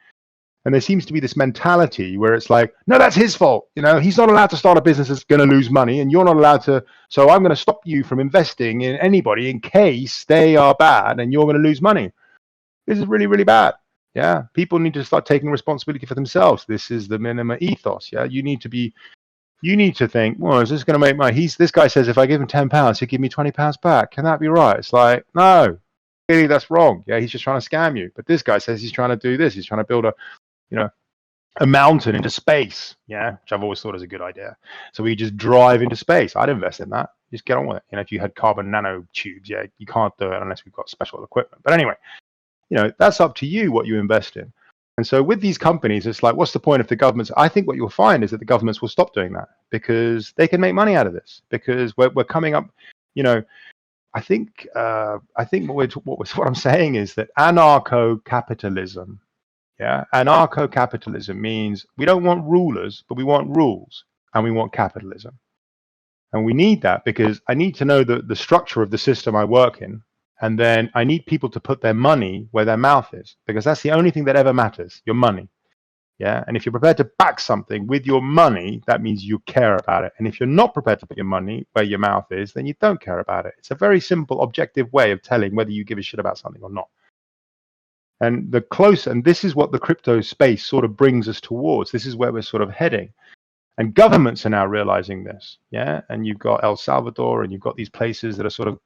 [SPEAKER 1] And there seems to be this mentality where it's like, no, that's his fault. He's not allowed to start a business that's going to lose money, and you're not allowed to. So I'm going to stop you from investing in anybody in case they are bad and you're going to lose money. This is really, really bad. Yeah. People need to start taking responsibility for themselves. This is the Minima ethos. Yeah. You need to think, well, is this going to make money? This guy says if I give him £10, he'll give me £20 back. Can that be right? It's like, no, clearly that's wrong. Yeah. He's just trying to scam you. But this guy says he's trying to do this. He's trying to build a mountain into space, which I've always thought is a good idea. So we just drive into space. I'd invest in that. Just get on with it. If you had carbon nanotubes, you can't do it unless we've got special equipment. But anyway, that's up to you what you invest in. And so with these companies, it's like, what's the point if the governments? I think what you'll find is that the governments will stop doing that because they can make money out of this. Because we're coming up, I think what I'm saying is that anarcho-capitalism. Yeah, anarcho-capitalism means we don't want rulers, but we want rules, and we want capitalism. And we need that because I need to know the structure of the system I work in, and then I need people to put their money where their mouth is, because that's the only thing that ever matters, your money. Yeah. And if you're prepared to back something with your money, that means you care about it. And if you're not prepared to put your money where your mouth is, then you don't care about it. It's a very simple, objective way of telling whether you give a shit about something or not. And the closer, and this is what the crypto space sort of brings us towards. This is where we're sort of heading. And governments are now realizing this. Yeah. And you've got El Salvador and you've got these places that are sort of,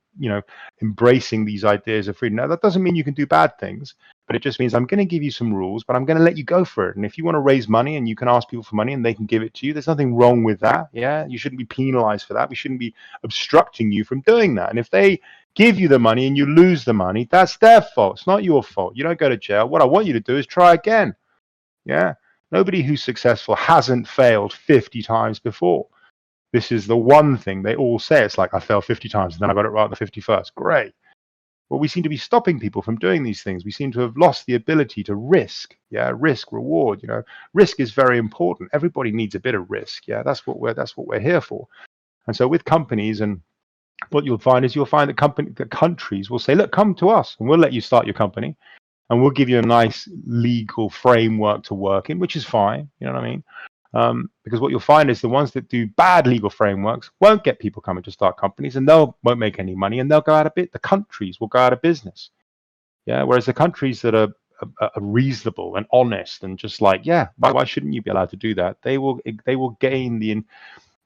[SPEAKER 1] embracing these ideas of freedom. Now, that doesn't mean you can do bad things, but it just means I'm going to give you some rules, but I'm going to let you go for it. And if you want to raise money and you can ask people for money and they can give it to you, there's nothing wrong with that. Yeah. You shouldn't be penalized for that. We shouldn't be obstructing you from doing that. And if they give you the money and you lose the money, that's their fault. It's not your fault. You don't go to jail. What I want you to do is try again. Yeah. Nobody who's successful hasn't failed 50 times before. This is the one thing they all say. It's like, I failed 50 times and then I got it right on the 51st. Great. Well, we seem to be stopping people from doing these things. We seem to have lost the ability to risk. Yeah, risk, reward. Risk is very important. Everybody needs a bit of risk. Yeah, that's what we're here for. And so with companies, and what you'll find that countries will say, look, come to us and we'll let you start your company. And we'll give you a nice legal framework to work in, which is fine. You know what I mean? Because what you'll find is the ones that do bad legal frameworks won't get people coming to start companies, and they'll won't make any money, and they'll go out of business. The countries will go out of business. Yeah. Whereas the countries that are reasonable and honest and just like, yeah, why shouldn't you be allowed to do that? They will gain the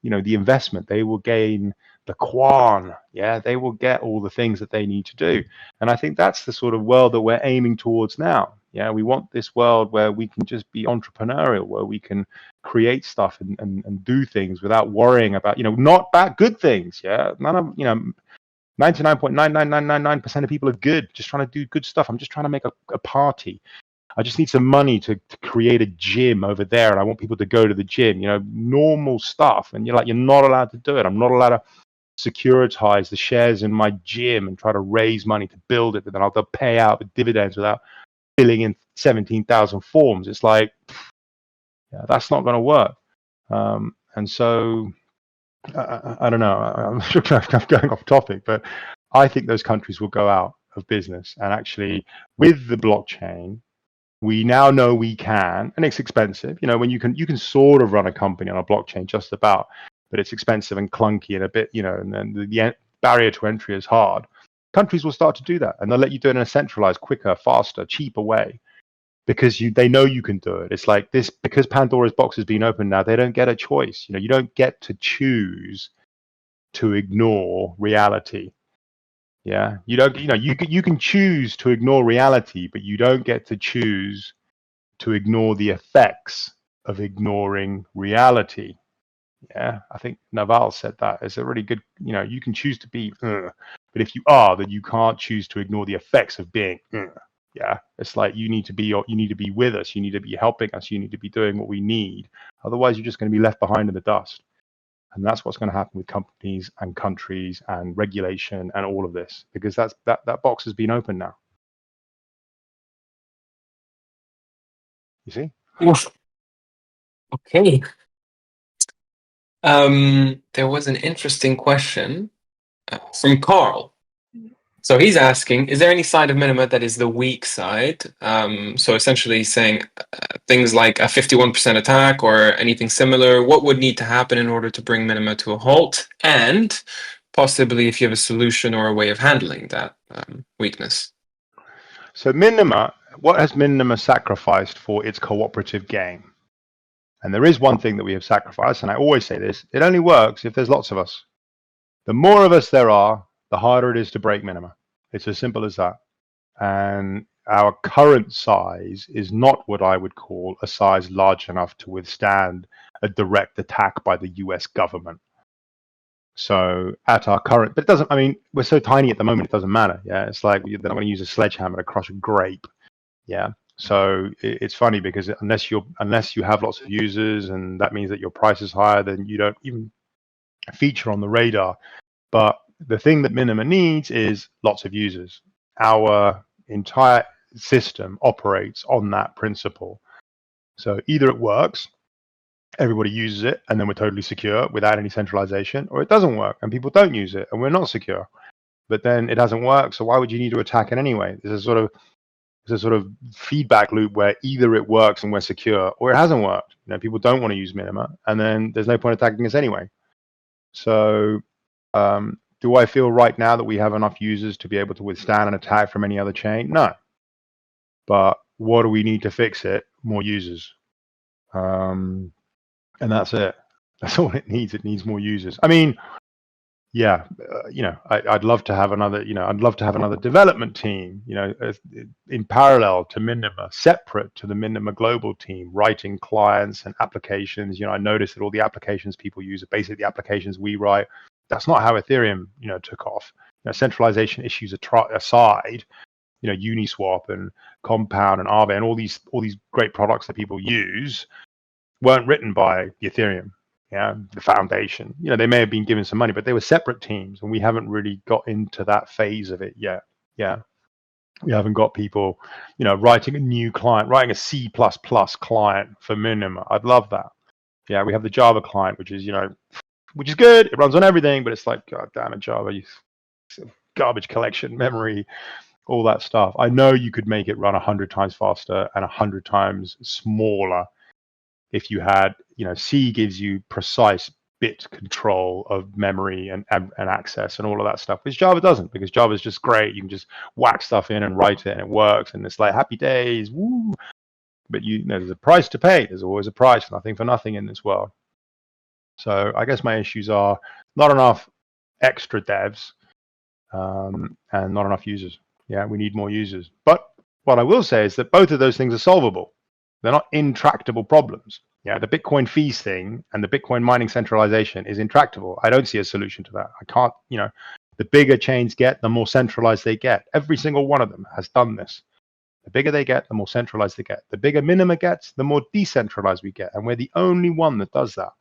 [SPEAKER 1] investment. They will gain the quan. Yeah, they will get all the things that they need to do. And I think that's the sort of world that we're aiming towards now. Yeah, we want this world where we can just be entrepreneurial, where we can create stuff and do things without worrying about, not bad, good things. Yeah, none of, 99.99999% of people are good, just trying to do good stuff. I'm just trying to make a party. I just need some money to create a gym over there, and I want people to go to the gym, normal stuff. And you're not allowed to do it. I'm not allowed to securitize the shares in my gym and try to raise money to build it, but then they'll pay out the dividends without filling in 17,000 forms. It's like, yeah, that's not going to work. And so I don't know. I'm sure I'm going off topic, but I think those countries will go out of business. And actually, with the blockchain, we now know we can, and it's expensive. When you can sort of run a company on a blockchain just about, but it's expensive and clunky and a bit, and then the barrier to entry is hard. Countries will start to do that, and they'll let you do it in a centralized, quicker, faster, cheaper way, because they know you can do it. It's like this, because Pandora's box has been opened now, they don't get a choice. You don't get to choose to ignore reality. Yeah, you don't. You can choose to ignore reality, but you don't get to choose to ignore the effects of ignoring reality. Yeah, I think Naval said that. It's a really good. You can choose to be, but if you are, then you can't choose to ignore the effects of being. Yeah, it's like you need to be with us. You need to be helping us. You need to be doing what we need. Otherwise, you're just going to be left behind in the dust. And that's what's going to happen with companies and countries and regulation and all of this, because that box has been opened now. You see?
[SPEAKER 2] Okay. There was an interesting question from Carl. So he's asking, is there any side of Minima that is the weak side? So essentially saying things like a 51% attack or anything similar. What would need to happen in order to bring Minima to a halt? And possibly if you have a solution or a way of handling that weakness.
[SPEAKER 1] So Minima, what has Minima sacrificed for its cooperative game? And there is one thing that we have sacrificed, and I always say this, it only works if there's lots of us. The more of us there are, the harder it is to break Minima. It's as simple as that. And our current size is not what I would call a size large enough to withstand a direct attack by the US government. So at our current, but it doesn't, we're so tiny at the moment, it doesn't matter. Yeah. It's like they're not going to use a sledgehammer to crush a grape. Yeah. So it's funny because unless you have lots of users, and that means that your price is higher, then you don't even feature on the radar. But the thing that Minima needs is lots of users. Our entire system operates on that principle. So either it works, everybody uses it, and then we're totally secure without any centralization, or it doesn't work and people don't use it and we're not secure. But then it doesn't work, so why would you need to attack it anyway? This is sort of It's a sort of feedback loop where either it works and we're secure, or it hasn't worked. You know, people don't want to use Minima, and then there's no point attacking us anyway. So, do I feel right now that we have enough users to be able to withstand an attack from any other chain? No. But what do we need to fix it? More users. And that's it. That's all it needs. It needs more users. I mean, yeah, you know, I'd love to have another, you know, I'd love to have another development team, you know, in parallel to Minima, separate to the Minima global team, writing clients and applications. You know, I noticed that all the applications people use are basically the applications we write. That's not how Ethereum, you know, took off. You know, centralization issues aside, you know, Uniswap and Compound and Aave and all these great products that people use weren't written by Ethereum. Yeah, the foundation. You know, they may have been given some money, but they were separate teams, and we haven't really got into that phase of it yet. Yeah, we haven't got people, you know, writing a new client, writing a C++ client for Minima. I'd love that. Yeah, we have the Java client, which is, you know, which is good. It runs on everything, but it's like, God damn it, Java, you garbage collection, memory, all that stuff. I know you could make it run 100 times faster and 100 times smaller if you had, you know, C gives you precise bit control of memory and access and all of that stuff, which Java doesn't, because Java is just great. You can just whack stuff in and write it and it works, and it's like happy days, woo. But you know, there's a price to pay. There's always a price, nothing for nothing in this world. So I guess my issues are not enough extra devs and not enough users. Yeah, we need more users. But what I will say is that both of those things are solvable. They're not intractable problems. Yeah, the Bitcoin fees thing and the Bitcoin mining centralization is intractable. I don't see a solution to that. I can't, you know, the bigger chains get, the more centralized they get. Every single one of them has done this. The bigger they get, the more centralized they get. The bigger Minima gets, the more decentralized we get. And we're the only one that does that.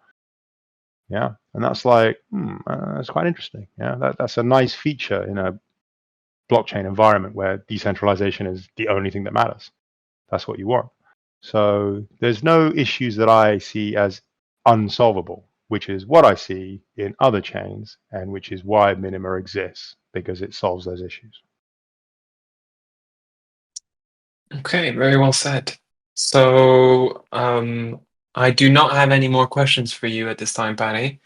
[SPEAKER 1] Yeah, and that's like, that's quite interesting. Yeah, that's a nice feature in a blockchain environment where decentralization is the only thing that matters. That's what you want. So there's no issues that I see as unsolvable, which is what I see in other chains, and which is why Minima exists, because it solves those issues.
[SPEAKER 2] Okay, very well said. So I do not have any more questions for you at this time, Paddy.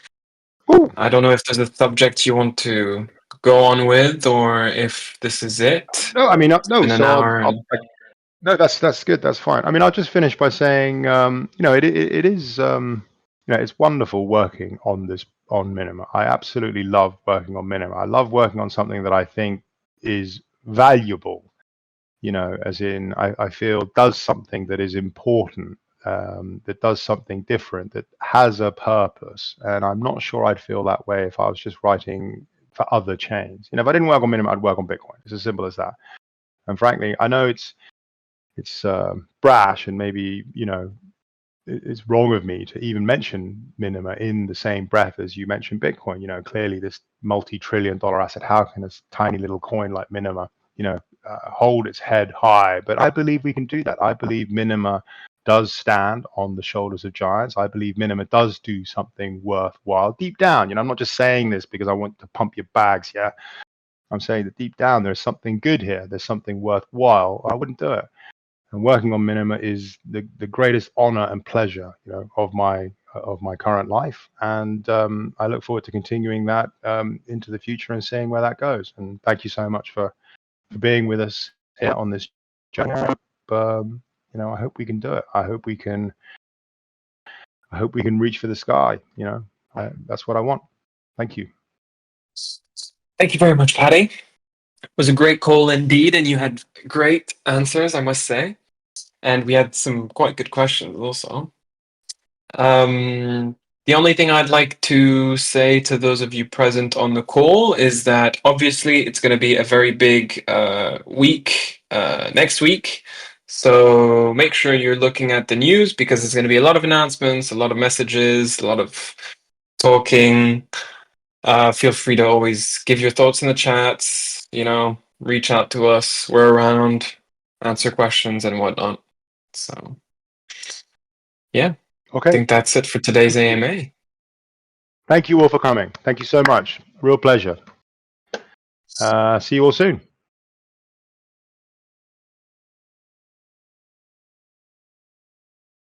[SPEAKER 1] Ooh.
[SPEAKER 2] I don't know if there's a subject you want to go on with, or if this is it.
[SPEAKER 1] No, I mean, no.
[SPEAKER 2] In an
[SPEAKER 1] So
[SPEAKER 2] hour
[SPEAKER 1] no, that's good. That's fine. I mean, I'll just finish by saying, you know, it is, you know, it's wonderful working on Minima. I absolutely love working on Minima. I love working on something that I think is valuable. You know, as in, I feel does something that is important, that does something different, that has a purpose. And I'm not sure I'd feel that way if I was just writing for other chains. You know, if I didn't work on Minima, I'd work on Bitcoin. It's as simple as that. And frankly, I know it's brash, and maybe, you know, it's wrong of me to even mention Minima in the same breath as you mentioned Bitcoin. You know, clearly this multi-trillion-dollar asset, how can a tiny little coin like Minima, you know, hold its head high? But I believe we can do that. I believe Minima does stand on the shoulders of giants. I believe Minima does do something worthwhile deep down. You know, I'm not just saying this because I want to pump your bags. Yeah, I'm saying that deep down there's something good here. There's something worthwhile. I wouldn't do it. And working on Minima is the greatest honor and pleasure, you know, of my current life. And I look forward to continuing that into the future and seeing where that goes. And thank you so much for being with us here on this journey. You know, I hope we can do it. I hope we can reach for the sky. You know, that's what I want. Thank you.
[SPEAKER 2] Thank you very much, Paddy. It was a great call indeed, and you had great answers, I must say. And we had some quite good questions also. The only thing I'd like to say to those of you present on the call is that obviously it's going to be a very big week next week. So make sure you're looking at the news, because there's going to be a lot of announcements, a lot of messages, a lot of talking. Feel free to always give your thoughts in the chats, you know, reach out to us. We're around, answer questions and whatnot. So, yeah.
[SPEAKER 1] Okay.
[SPEAKER 2] I think that's it for today's AMA.
[SPEAKER 1] Thank you all for coming. Thank you so much. Real pleasure. See you all soon.